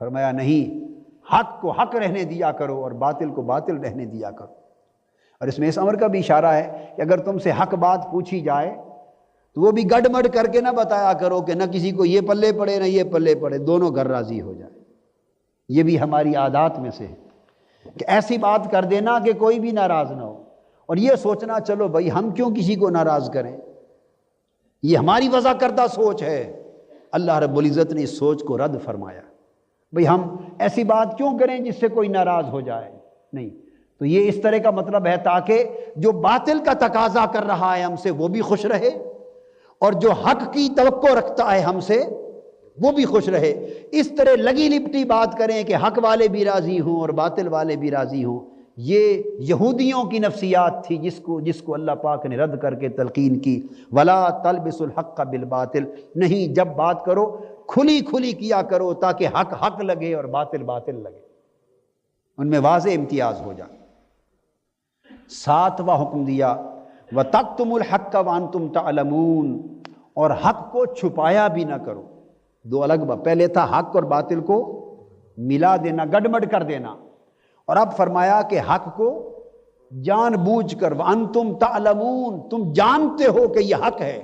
فرمایا نہیں، حق کو حق رہنے دیا کرو اور باطل کو باطل رہنے دیا کرو۔ اور اس میں اس امر کا بھی اشارہ ہے کہ اگر تم سے حق بات پوچھی جائے تو وہ بھی گڑ مڑ کر کے نہ بتایا کرو کہ نہ کسی کو یہ پلے پڑے نہ یہ پلے پڑے، دونوں گھر راضی ہو جائے۔ یہ بھی ہماری عادات میں سے ہے کہ ایسی بات کر دینا کہ کوئی بھی ناراض نہ ہو، اور یہ سوچنا چلو بھائی ہم کیوں کسی کو ناراض کریں، یہ ہماری وضع کردہ سوچ ہے۔ اللہ رب العزت نے اس سوچ کو رد فرمایا، بھئی ہم ایسی بات کیوں کریں جس سے کوئی ناراض ہو جائے، نہیں۔ تو یہ اس طرح کا مطلب ہے تاکہ جو باطل کا تقاضا کر رہا ہے ہم سے وہ بھی خوش رہے، اور جو حق کی توقع رکھتا ہے ہم سے وہ بھی خوش رہے۔ اس طرح لگی لپٹی بات کریں کہ حق والے بھی راضی ہوں اور باطل والے بھی راضی ہوں، یہ یہودیوں کی نفسیات تھی جس کو اللہ پاک نے رد کر کے تلقین کی، وَلَا تَلْبِسُوا الْحَقَّ بِالْبَاطِلِ، نہیں، جب بات کرو کھلی کھلی کیا کرو تاکہ حق حق لگے اور باطل باطل لگے، ان میں واضح امتیاز ہو جائے۔ ساتواں حکم دیا وَتَكْتُمُوا الْحَقَّ وَأَنْتُمْ تَعْلَمُونَ، اور حق کو چھپایا بھی نہ کرو۔ دو الگ بات، پہلے تھا حق اور باطل کو ملا دینا، گڑمڑ کر دینا، اور اب فرمایا کہ حق کو جان بوجھ کر وَأَنْتُمْ تَعْلَمُونَ، تم جانتے ہو کہ یہ حق ہے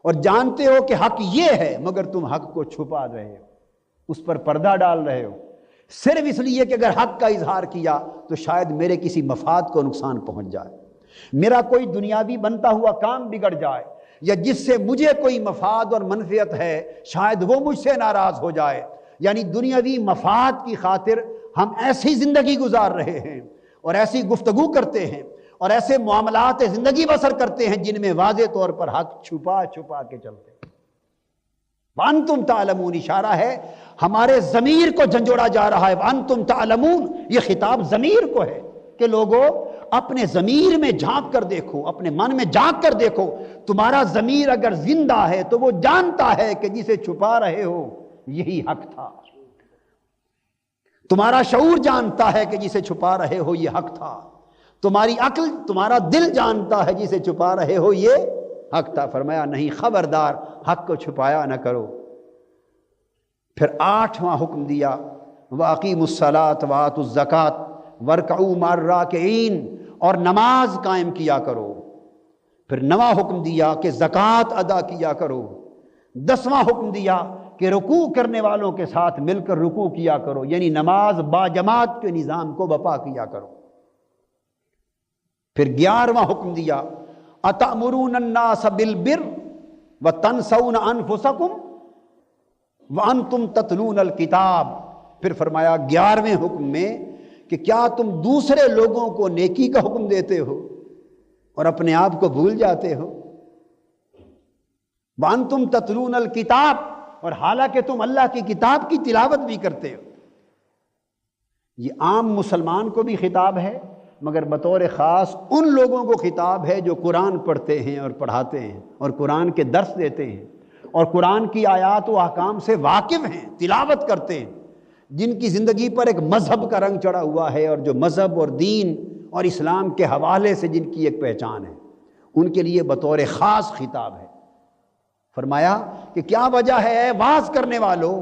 اور جانتے ہو کہ حق یہ ہے، مگر تم حق کو چھپا رہے ہو، اس پر پردہ ڈال رہے ہو، صرف اس لیے کہ اگر حق کا اظہار کیا تو شاید میرے کسی مفاد کو نقصان پہنچ جائے، میرا کوئی دنیاوی بنتا ہوا کام بگڑ جائے، یا جس سے مجھے کوئی مفاد اور منفعت ہے شاید وہ مجھ سے ناراض ہو جائے۔ یعنی دنیاوی مفاد کی خاطر ہم ایسی زندگی گزار رہے ہیں اور ایسی گفتگو کرتے ہیں اور ایسے معاملات زندگی بسر کرتے ہیں جن میں واضح طور پر حق چھپا چھپا کے چلتے ہیں۔ وَأَنْتُمْ تَعْلَمُونَ اشارہ ہے ہمارے ضمیر کو جھنجھوڑا جا رہا ہے، وَأَنْتُمْ تَعْلَمُونَ، یہ خطاب ضمیر کو ہے کہ لوگوں اپنے ضمیر میں جھانک کر دیکھو، اپنے من میں جھانک کر دیکھو، تمہارا ضمیر اگر زندہ ہے تو وہ جانتا ہے کہ جسے چھپا رہے ہو یہی حق تھا، تمہارا شعور جانتا ہے کہ جسے چھپا رہے ہو یہ حق تھا، تمہاری عقل، تمہارا دل جانتا ہے جسے چھپا رہے ہو یہ حق تھا۔ فرمایا نہیں، خبردار حق کو چھپایا نہ کرو۔ پھر 8واں حکم دیا، وَأَقِیمُوا الصَّلَاةَ وَآتُوا الزَّکَاةَ وَارْکَعُوا مَعَ الرَّاکِعِینَ، اور نماز قائم کیا کرو۔ پھر 9واں حکم دیا کہ زکوٰۃ ادا کیا کرو۔ 10واں حکم دیا کہ رکوع کرنے والوں کے ساتھ مل کر رکوع کیا کرو، یعنی نماز با جماعت کے نظام کو بپا کیا کرو۔ پھر 11واں حکم دیا، أَتَأْمُرُونَ النَّاسَ بِالْبِرِّ وَتَنْسَوْنَ أَنفُسَكُمْ وَأَنْتُمْ تَتْلُونَ الْكِتَابَ۔ پھر فرمایا 11ویں حکم میں کہ کیا تم دوسرے لوگوں کو نیکی کا حکم دیتے ہو اور اپنے آپ کو بھول جاتے ہو؟ وَأَنْتُمْ تَتْلُونَ الْكِتَابَ، اور حالانکہ تم اللہ کی کتاب کی تلاوت بھی کرتے ہو۔ یہ عام مسلمان کو بھی خطاب ہے، مگر بطور خاص ان لوگوں کو خطاب ہے جو قرآن پڑھتے ہیں اور پڑھاتے ہیں اور قرآن کے درس دیتے ہیں اور قرآن کی آیات و احکام سے واقف ہیں، تلاوت کرتے ہیں، جن کی زندگی پر ایک مذہب کا رنگ چڑھا ہوا ہے، اور جو مذہب اور دین اور اسلام کے حوالے سے جن کی ایک پہچان ہے، ان کے لیے بطور خاص خطاب ہے۔ فرمایا کہ کیا وجہ ہے واعظ کرنے والوں،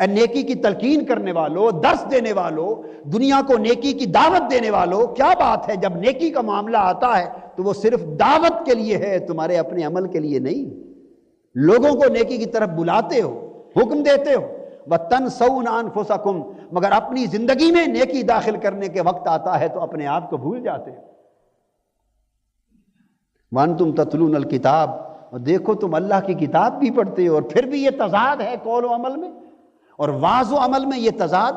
نیکی کی تلقین کرنے والوں، درس دینے والوں، دنیا کو نیکی کی دعوت دینے والوں، کیا بات ہے جب نیکی کا معاملہ آتا ہے تو وہ صرف دعوت کے لیے ہے، تمہارے اپنے عمل کے لیے نہیں۔ لوگوں کو نیکی کی طرف بلاتے ہو، حکم دیتے ہو، وَتَنْسَوْنَ أَنفُسَكُمْ، مگر اپنی زندگی میں نیکی داخل کرنے کے وقت آتا ہے تو اپنے آپ کو بھول جاتے ہو۔ وَأَنْتُمْ تَتْلُونَ الْكِتَابَ، اور دیکھو تم اللہ کی کتاب بھی پڑھتے ہو، اور پھر بھی یہ تضاد ہے قول و عمل میں اور واعظ و عمل میں، یہ تضاد۔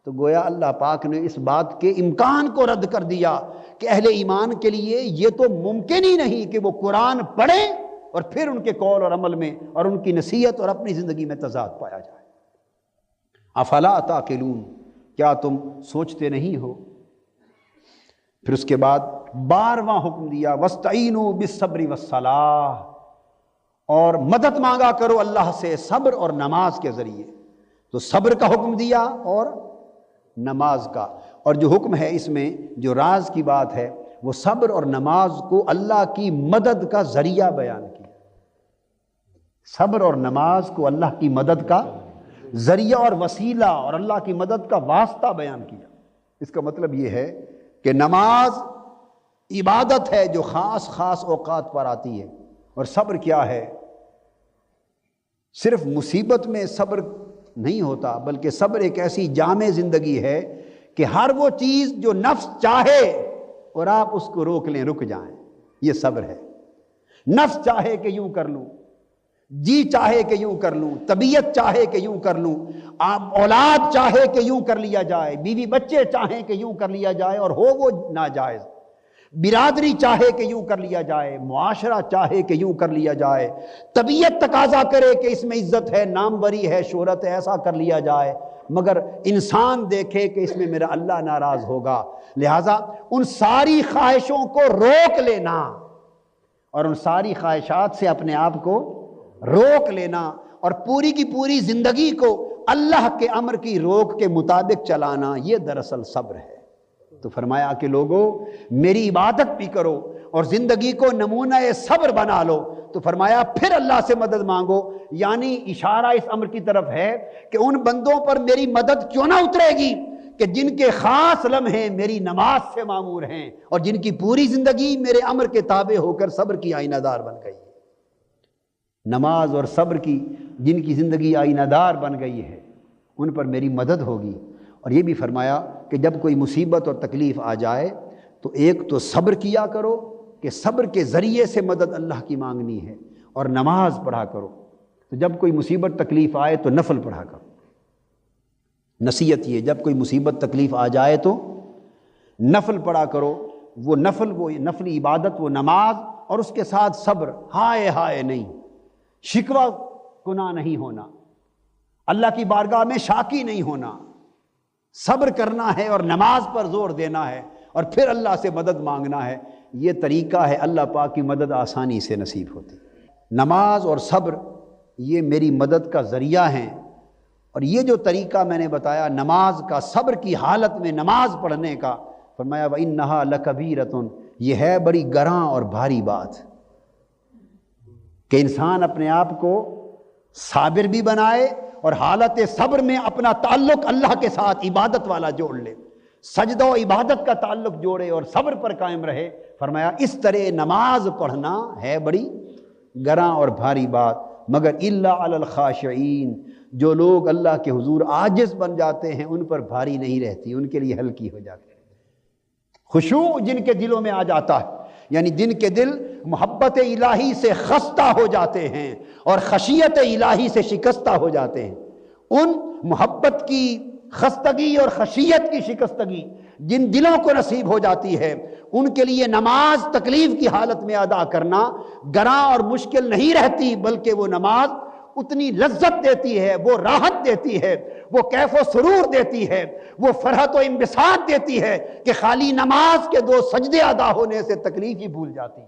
تو گویا اللہ پاک نے اس بات کے امکان کو رد کر دیا کہ اہل ایمان کے لیے یہ تو ممکن ہی نہیں کہ وہ قرآن پڑھیں اور پھر ان کے قول اور عمل میں اور ان کی نصیحت اور اپنی زندگی میں تضاد پایا جائے۔ افلا تعقلون، کیا تم سوچتے نہیں ہو؟ پھر اس کے بعد 12واں حکم دیا، وَاسْتَعِینُوا بِالصَّبْرِ وَالصَّلَاةِ، اور مدد مانگا کرو اللہ سے صبر اور نماز کے ذریعے۔ تو صبر کا حکم دیا اور نماز کا، اور جو حکم ہے اس میں جو راز کی بات ہے وہ صبر اور نماز کو اللہ کی مدد کا ذریعہ بیان کیا۔ صبر اور نماز کو اللہ کی مدد کا ذریعہ اور وسیلہ اور اللہ کی مدد کا واسطہ بیان کیا۔ اس کا مطلب یہ ہے کہ نماز عبادت ہے جو خاص خاص اوقات پر آتی ہے، اور صبر کیا ہے؟ صرف مصیبت میں صبر نہیں ہوتا، بلکہ صبر ایک ایسی جامع زندگی ہے کہ ہر وہ چیز جو نفس چاہے اور آپ اس کو روک لیں، رک جائیں، یہ صبر ہے۔ نفس چاہے کہ یوں کر لوں، جی چاہے کہ یوں کر لوں، طبیعت چاہے کہ یوں کر لوں، آپ اولاد چاہے کہ یوں کر لیا جائے، بیوی بچے چاہیں کہ یوں کر لیا جائے اور ہو وہ ناجائز، برادری چاہے کہ یوں کر لیا جائے، معاشرہ چاہے کہ یوں کر لیا جائے، طبیعت تقاضا کرے کہ اس میں عزت ہے، ناموری ہے، شہرت ہے، ایسا کر لیا جائے، مگر انسان دیکھے کہ اس میں میرا اللہ ناراض ہوگا، لہٰذا ان ساری خواہشوں کو روک لینا اور ان ساری خواہشات سے اپنے آپ کو روک لینا اور پوری کی پوری زندگی کو اللہ کے امر کی روک کے مطابق چلانا، یہ دراصل صبر ہے۔ تو فرمایا کہ لوگوں میری عبادت بھی کرو اور زندگی کو نمونہ صبر بنا لو۔ تو فرمایا پھر اللہ سے مدد مانگو، یعنی اشارہ اس امر کی طرف ہے کہ ان بندوں پر میری مدد کیوں نہ اترے گی کہ جن کے خاص لمحے میری نماز سے معمور ہیں اور جن کی پوری زندگی میرے امر کے تابع ہو کر صبر کی آئینہ دار بن گئی۔ نماز اور صبر کی جن کی زندگی آئینہ دار بن گئی ہے ان پر میری مدد ہوگی۔ اور یہ بھی فرمایا کہ جب کوئی مصیبت اور تکلیف آ جائے تو ایک تو صبر کیا کرو کہ صبر کے ذریعے سے مدد اللہ کی مانگنی ہے، اور نماز پڑھا کرو۔ تو جب کوئی مصیبت تکلیف آئے تو نفل پڑھا کرو۔ نصیحت یہ، جب کوئی مصیبت تکلیف آ جائے تو نفل پڑھا کرو، وہ نفلی عبادت، وہ نماز، اور اس کے ساتھ صبر، ہائے ہائے نہیں، شکوہ گناہ نہیں ہونا، اللہ کی بارگاہ میں شاکی نہیں ہونا، صبر کرنا ہے اور نماز پر زور دینا ہے اور پھر اللہ سے مدد مانگنا ہے۔ یہ طریقہ ہے، اللہ پاک کی مدد آسانی سے نصیب ہوتی۔ نماز اور صبر یہ میری مدد کا ذریعہ ہیں، اور یہ جو طریقہ میں نے بتایا نماز کا، صبر کی حالت میں نماز پڑھنے کا، فرمایا وَإِنَّهَا لَكَبِيرَةٌ، یہ ہے بڑی گراں اور بھاری بات کہ انسان اپنے آپ کو صابر بھی بنائے اور حالت صبر میں اپنا تعلق اللہ کے ساتھ عبادت والا جوڑ لے، سجدہ و عبادت کا تعلق جوڑے اور صبر پر قائم رہے۔ فرمایا اس طرح نماز پڑھنا ہے بڑی گراں اور بھاری بات، مگر الا علی الخاشعین، جو لوگ اللہ کے حضور عاجز بن جاتے ہیں ان پر بھاری نہیں رہتی، ان کے لیے ہلکی ہو جاتی ہے۔ خشوع جن کے دلوں میں آ جاتا ہے، یعنی جن کے دل محبت الہی سے خستہ ہو جاتے ہیں اور خشیت الہی سے شکستہ ہو جاتے ہیں، ان محبت کی خستگی اور خشیت کی شکستگی جن دلوں کو نصیب ہو جاتی ہے، ان کے لیے نماز تکلیف کی حالت میں ادا کرنا گراں اور مشکل نہیں رہتی، بلکہ وہ نماز اتنی لذت دیتی ہے، وہ راحت دیتی ہے، وہ کیف و سرور دیتی ہے، وہ فرحت و انبساط دیتی ہے کہ خالی نماز کے 2 سجدے ادا ہونے سے تکلیف ہی بھول جاتی ہے،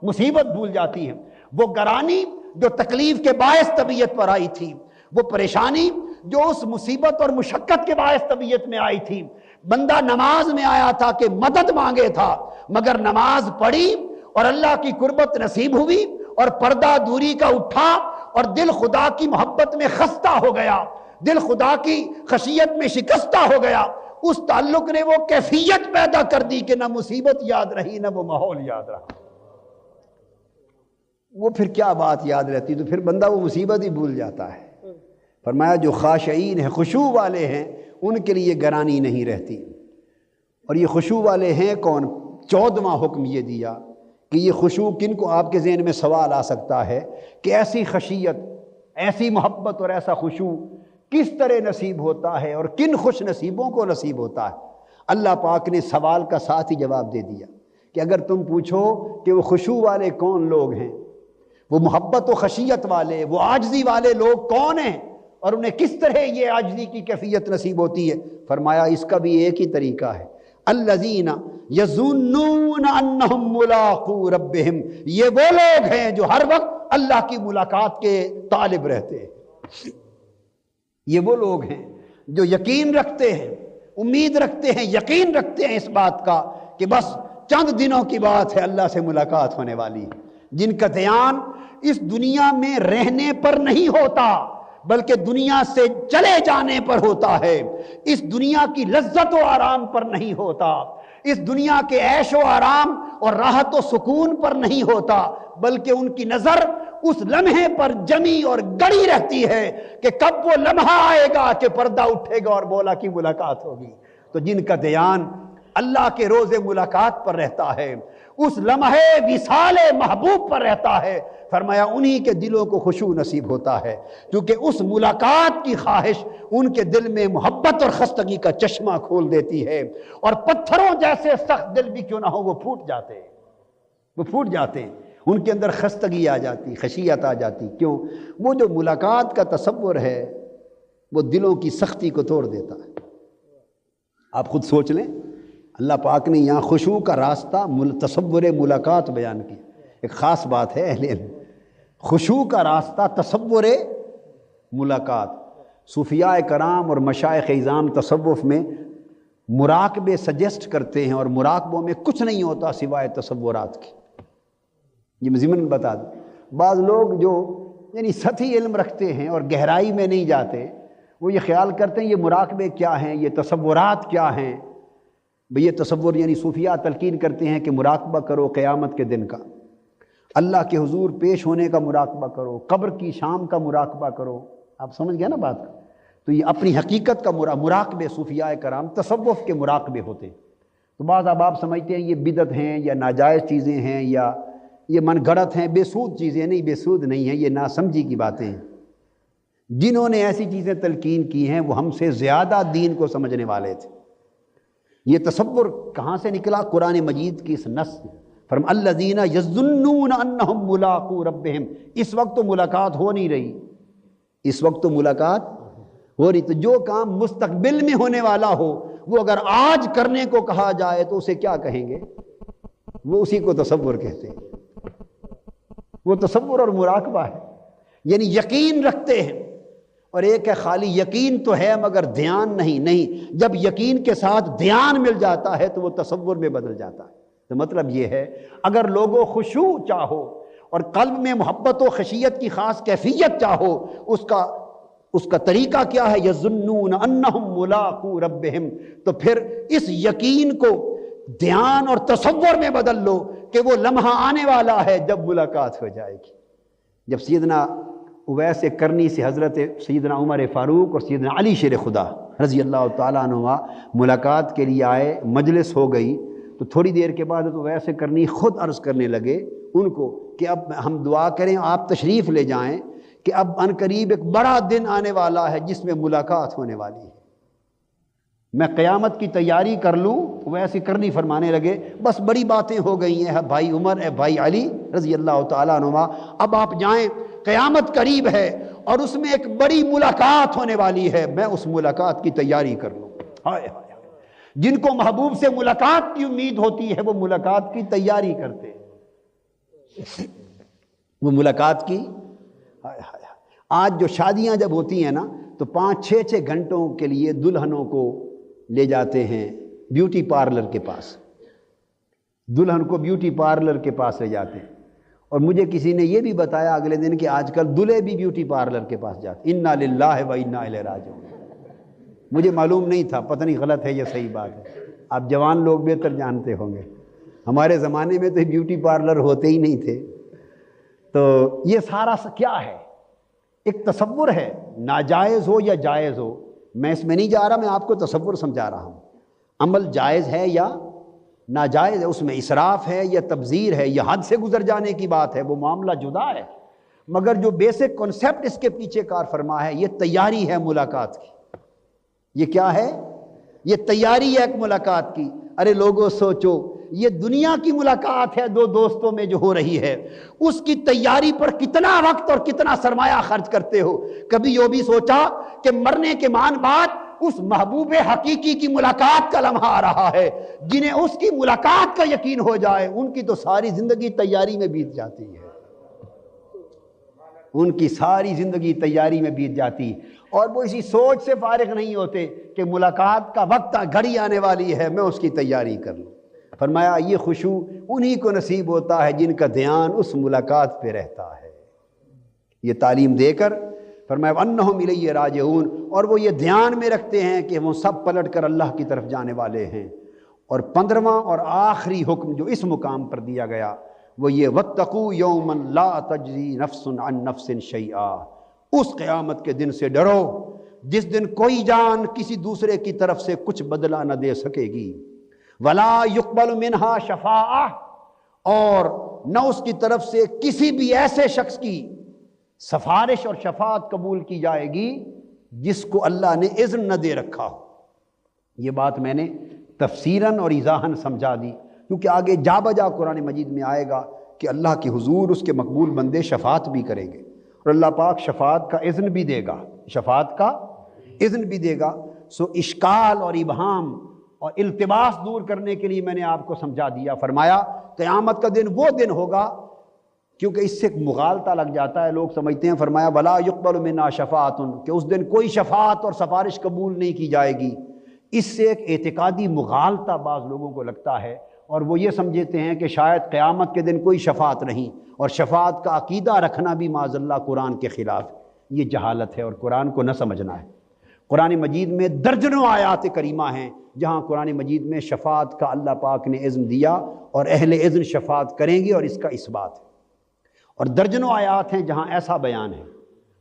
مصیبت بھول جاتی ہے، وہ گرانی جو تکلیف کے باعث طبیعت پر آئی تھی، وہ پریشانی جو اس مصیبت اور مشقت کے باعث طبیعت میں آئی تھی، بندہ نماز میں آیا تھا کہ مدد مانگے تھا، مگر نماز پڑھی اور اللہ کی قربت نصیب ہوئی اور پردہ دوری کا اٹھا اور دل خدا کی محبت میں خستہ ہو گیا، دل خدا کی خشیت میں شکستہ ہو گیا، اس تعلق نے وہ کیفیت پیدا کر دی کہ نہ مصیبت یاد رہی نہ وہ ماحول یاد رہا۔ وہ پھر کیا بات یاد رہتی، تو پھر بندہ وہ مصیبت ہی بھول جاتا ہے۔ فرمایا جو خاشعین ہیں، خشوع والے ہیں، ان کے لیے گرانی نہیں رہتی۔ اور یہ خشوع والے ہیں کون؟ 14واں حکم یہ دیا کہ یہ خشوع کن کو، آپ کے ذہن میں سوال آ سکتا ہے کہ ایسی خشیت، ایسی محبت اور ایسا خشوع کس طرح نصیب ہوتا ہے اور کن خوش نصیبوں کو نصیب ہوتا ہے؟ اللہ پاک نے سوال کا ساتھ ہی جواب دے دیا کہ اگر تم پوچھو کہ وہ خشوع والے کون لوگ ہیں، وہ محبت و خشیت والے، وہ عاجزی والے لوگ کون ہیں اور انہیں کس طرح یہ عاجزی کی کیفیت نصیب ہوتی ہے؟ فرمایا اس کا بھی ایک ہی طریقہ ہے، الذین یظنون انہم ملاقو ربہم، یہ وہ لوگ ہیں جو ہر وقت اللہ کی ملاقات کے طالب رہتے ہیں، یہ وہ لوگ ہیں جو یقین رکھتے ہیں، امید رکھتے ہیں، یقین رکھتے ہیں اس بات کا کہ بس چند دنوں کی بات ہے اللہ سے ملاقات ہونے والی ہے، جن کا دھیان اس دنیا میں رہنے پر نہیں ہوتا بلکہ دنیا سے چلے جانے پر ہوتا ہے، اس دنیا کی لذت و آرام پر نہیں ہوتا، اس دنیا کے عیش و آرام اور راحت و سکون پر نہیں ہوتا، بلکہ ان کی نظر اس لمحے پر جمی اور گڑی رہتی ہے کہ کب وہ لمحہ آئے گا کہ پردہ اٹھے گا اور مولا کی ملاقات ہوگی۔ تو جن کا دھیان اللہ کے روز ملاقات پر رہتا ہے، اس لمحے وصال محبوب پر رہتا ہے، فرمایا انہی کے دلوں کو خشوع نصیب ہوتا ہے، کیونکہ اس ملاقات کی خواہش ان کے دل میں محبت اور خستگی کا چشمہ کھول دیتی ہے، اور پتھروں جیسے سخت دل بھی کیوں نہ ہو وہ پھوٹ جاتے ہیں، وہ پھوٹ جاتے ہیں، ان کے اندر خستگی آ جاتی، خشیت آ جاتی۔ کیوں؟ وہ جو ملاقات کا تصور ہے وہ دلوں کی سختی کو توڑ دیتا ہے۔ آپ خود سوچ لیں، اللہ پاک نے یہاں خشوع کا راستہ تصور ملاقات بیان کیا، ایک خاص بات ہے اہل علم، خشوع کا راستہ تصور ملاقات۔ صوفیاء کرام اور مشائخ اعظام تصوف میں مراقبے سجیسٹ کرتے ہیں، اور مراقبوں میں کچھ نہیں ہوتا سوائے تصورات کی۔ یہ میں ضمن بتا دوں، بعض لوگ جو یعنی سطحی علم رکھتے ہیں اور گہرائی میں نہیں جاتے، وہ یہ خیال کرتے ہیں یہ مراقبے کیا ہیں، یہ تصورات کیا ہیں۔ بھئی یہ تصور یعنی صوفیاء تلقین کرتے ہیں کہ مراقبہ کرو قیامت کے دن کا، اللہ کے حضور پیش ہونے کا مراقبہ کرو، قبر کی شام کا مراقبہ کرو۔ آپ سمجھ گئے نا بات کا؟ تو یہ اپنی حقیقت کا مراقبے صوفیاء کرام تصوف کے مراقبے ہوتے ہیں۔ تو بعض اب آپ سمجھتے ہیں یہ بدعت ہیں یا ناجائز چیزیں ہیں یا یہ من گھڑت ہیں، بے سود چیزیں، نہیں بے سود نہیں ہیں، یہ ناسمجھی کی باتیں ہیں۔ جنہوں نے ایسی چیزیں تلقین کی ہیں وہ ہم سے زیادہ دین کو سمجھنے والے تھے۔ یہ تصور کہاں سے نکلا؟ قرآن مجید کی اس نص فرم الذین یظنون انہم ملاقو ربہم۔ اس وقت تو ملاقات ہو نہیں رہی، اس وقت تو ملاقات ہو رہی، تو جو کام مستقبل میں ہونے والا ہو وہ اگر آج کرنے کو کہا جائے تو اسے کیا کہیں گے؟ وہ اسی کو تصور کہتے ہیں۔ وہ تصور اور مراقبہ ہے، یعنی یقین رکھتے ہیں اور ایک ہے خالی یقین تو ہے مگر دھیان نہیں۔ جب یقین کے ساتھ دھیان مل جاتا ہے تو وہ تصور میں بدل جاتا ہے۔ تو مطلب یہ ہے اگر لوگوں خشوع چاہو اور قلب میں محبت و خشیت کی خاص کیفیت چاہو، اس کا طریقہ کیا ہے؟ یظنون انہم ملاقو ربہم، تو پھر اس یقین کو دھیان اور تصور میں بدل لو کہ وہ لمحہ آنے والا ہے جب ملاقات ہو جائے گی۔ جب سیدنا اویس کرنی سے حضرت سیدنا عمر فاروق اور سیدنا علی شیر خدا رضی اللہ تعالیٰ عنہ ملاقات کے لیے آئے، مجلس ہو گئی، تو تھوڑی دیر کے بعد اویس کرنی خود عرض کرنے لگے ان کو کہ اب ہم دعا کریں، آپ تشریف لے جائیں کہ اب ان قریب ایک بڑا دن آنے والا ہے جس میں ملاقات ہونے والی ہے، میں قیامت کی تیاری کر لوں۔ ویسے کرنی فرمانے لگے بس بڑی باتیں ہو گئی ہیں بھائی عمر، اے بھائی علی رضی اللہ تعالیٰ عنہ، اب آپ جائیں، قیامت قریب ہے اور اس میں ایک بڑی ملاقات ہونے والی ہے، میں اس ملاقات کی تیاری کر لوں۔ ہائے ہائے، جن کو محبوب سے ملاقات کی امید ہوتی ہے وہ ملاقات کی تیاری کرتے ہیں، وہ ملاقات کی۔ آج جو شادیاں جب ہوتی ہیں نا تو 5-6 گھنٹوں کے لیے دلہنوں کو لے جاتے ہیں بیوٹی پارلر کے پاس، دلہن کو بیوٹی پارلر کے پاس لے جاتے ہیں، اور مجھے کسی نے یہ بھی بتایا اگلے دن کہ آج کل دلہے بھی بیوٹی پارلر کے پاس جاتے ہیں۔ انا للہ و انا الیہ راجعون۔ مجھے معلوم نہیں تھا، پتہ نہیں غلط ہے یا صحیح بات ہے، آپ جوان لوگ بہتر جانتے ہوں گے، ہمارے زمانے میں تو بیوٹی پارلر ہوتے ہی نہیں تھے۔ تو یہ سارا کیا ہے؟ ایک تصور ہے، ناجائز ہو یا جائز ہو، میں اس میں نہیں جا رہا، میں آپ کو تصور سمجھا رہا ہوں۔ عمل جائز ہے یا ناجائز ہے، اس میں اسراف ہے یا تبذیر ہے یا حد سے گزر جانے کی بات ہے، وہ معاملہ جدا ہے، مگر جو بیسک کنسیپٹ اس کے پیچھے کار فرما ہے یہ تیاری ہے ملاقات کی۔ یہ کیا ہے؟ یہ تیاری ہے ایک ملاقات کی۔ ارے لوگوں سوچو، یہ دنیا کی ملاقات ہے دو دوستوں میں جو ہو رہی ہے، اس کی تیاری پر کتنا وقت اور کتنا سرمایہ خرچ کرتے ہو؟ کبھی یہ بھی سوچا کہ مرنے کے بعد اس محبوب حقیقی کی ملاقات کا لمحہ آ رہا ہے، جنہیں اس کی ملاقات کا یقین ہو جائے ان کی تو ساری زندگی تیاری میں بیت جاتی ہے، ان کی ساری زندگی تیاری میں بیت جاتی، اور وہ اسی سوچ سے فارغ نہیں ہوتے کہ ملاقات کا وقت گھڑی آنے والی ہے، میں اس کی تیاری کر لوں۔ فرمایا یہ خشوع انہی کو نصیب ہوتا ہے جن کا دھیان اس ملاقات پہ رہتا ہے۔ یہ تعلیم دے کر فرمایا وَأَنَّهُمْ إِلَيَّ رَاجِعُونَ، اور وہ یہ دھیان میں رکھتے ہیں کہ وہ سب پلٹ کر اللہ کی طرف جانے والے ہیں۔ اور 15واں اور آخری حکم جو اس مقام پر دیا گیا وہ یہ وَاتَّقُوا يَوْمًا لَا تَجْزِي نَفْسٌ عَن نَفْسٍ شَيْئًا، اس قیامت کے دن سے ڈرو جس دن کوئی جان کسی دوسرے کی طرف سے کچھ بدلہ نہ دے سکے گی، وَلَا يُقْبَلُ مِنْهَا شَفَاعَةٌ، اور نہ اس کی طرف سے کسی بھی ایسے شخص کی سفارش اور شفاعت قبول کی جائے گی جس کو اللہ نے اذن نہ دے رکھا ہو۔ یہ بات میں نے تفسیراً اور ایضاحاً سمجھا دی، کیونکہ آگے جا بجا قرآن مجید میں آئے گا کہ اللہ کی حضور اس کے مقبول بندے شفاعت بھی کریں گے، اور اللہ پاک شفاعت کا اذن بھی دے گا، شفاعت کا اذن بھی دے گا۔ سو اشکال اور ابہام اور التباس دور کرنے کے لیے میں نے آپ کو سمجھا دیا۔ فرمایا قیامت کا دن وہ دن ہوگا، کیونکہ اس سے مغالطہ لگ جاتا ہے، لوگ سمجھتے ہیں فرمایا وَلَا يُقْبَلُ مِنَّا شَفَاعَةٌ، کہ اس دن کوئی شفاعت اور سفارش قبول نہیں کی جائے گی۔ اس سے ایک اعتقادی مغالطہ بعض لوگوں کو لگتا ہے، اور وہ یہ سمجھتے ہیں کہ شاید قیامت کے دن کوئی شفاعت نہیں، اور شفاعت کا عقیدہ رکھنا بھی معاذ اللہ قرآن کے خلاف۔ یہ جہالت ہے اور قرآن کو نہ سمجھنا ہے۔ قرآن مجید میں درجنوں آیات کریمہ ہیں جہاں قرآن مجید میں شفاعت کا اللہ پاک نے اذن دیا، اور اہل اذن شفاعت کریں گے، اور اس کا اثبات ہے، اور درجنوں آیات ہیں جہاں ایسا بیان ہے۔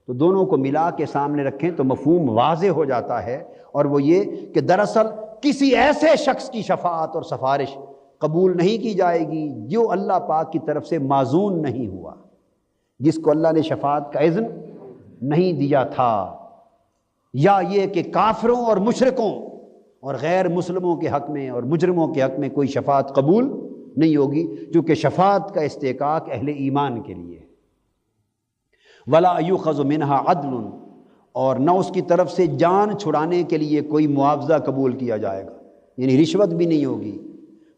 تو دونوں کو ملا کے سامنے رکھیں تو مفہوم واضح ہو جاتا ہے، اور وہ یہ کہ دراصل کسی ایسے شخص کی شفاعت اور سفارش قبول نہیں کی جائے گی جو اللہ پاک کی طرف سے معزون نہیں ہوا، جس کو اللہ نے شفاعت کا اذن نہیں دیا تھا، یا یہ کہ کافروں اور مشرکوں اور غیر مسلموں کے حق میں اور مجرموں کے حق میں کوئی شفاعت قبول نہیں ہوگی، کیونکہ شفاعت کا استحقاق اہل ایمان کے لیے۔ وَلَا يُؤْخَذُ مِنْهَا عَدْلٌ، اور نہ اس کی طرف سے جان چھڑانے کے لیے کوئی معاوضہ قبول کیا جائے گا، یعنی رشوت بھی نہیں ہوگی،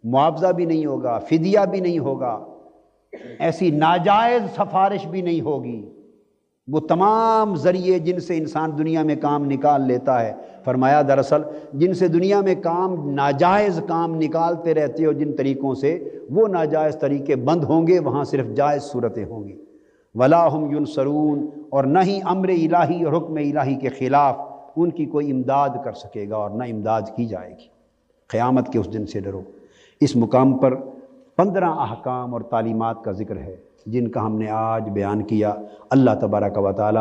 معاوضہ بھی نہیں ہوگا، فدیہ بھی نہیں ہوگا، ایسی ناجائز سفارش بھی نہیں ہوگی۔ وہ تمام ذریعے جن سے انسان دنیا میں کام نکال لیتا ہے، فرمایا دراصل جن سے دنیا میں کام ناجائز کام نکالتے رہتے ہو جن طریقوں سے، وہ ناجائز طریقے بند ہوں گے، وہاں صرف جائز صورتیں ہوں گی۔ وَلَا هُمْ يُنصَرُونَ، اور نہ ہی امر الہی اور حکم الہی کے خلاف ان کی کوئی امداد کر سکے گا اور نہ امداد کی جائے گی۔ قیامت کے اس دن سے ڈرو۔ اس مقام پر 15 احکام اور تعلیمات کا ذکر ہے جن کا ہم نے آج بیان کیا۔ اللہ تبارک و تعالی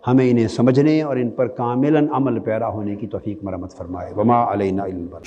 ہمیں انہیں سمجھنے اور ان پر کاملاً عمل پیرا ہونے کی توفیق مرحمت فرمائے۔ وما علینا الا البلاغ۔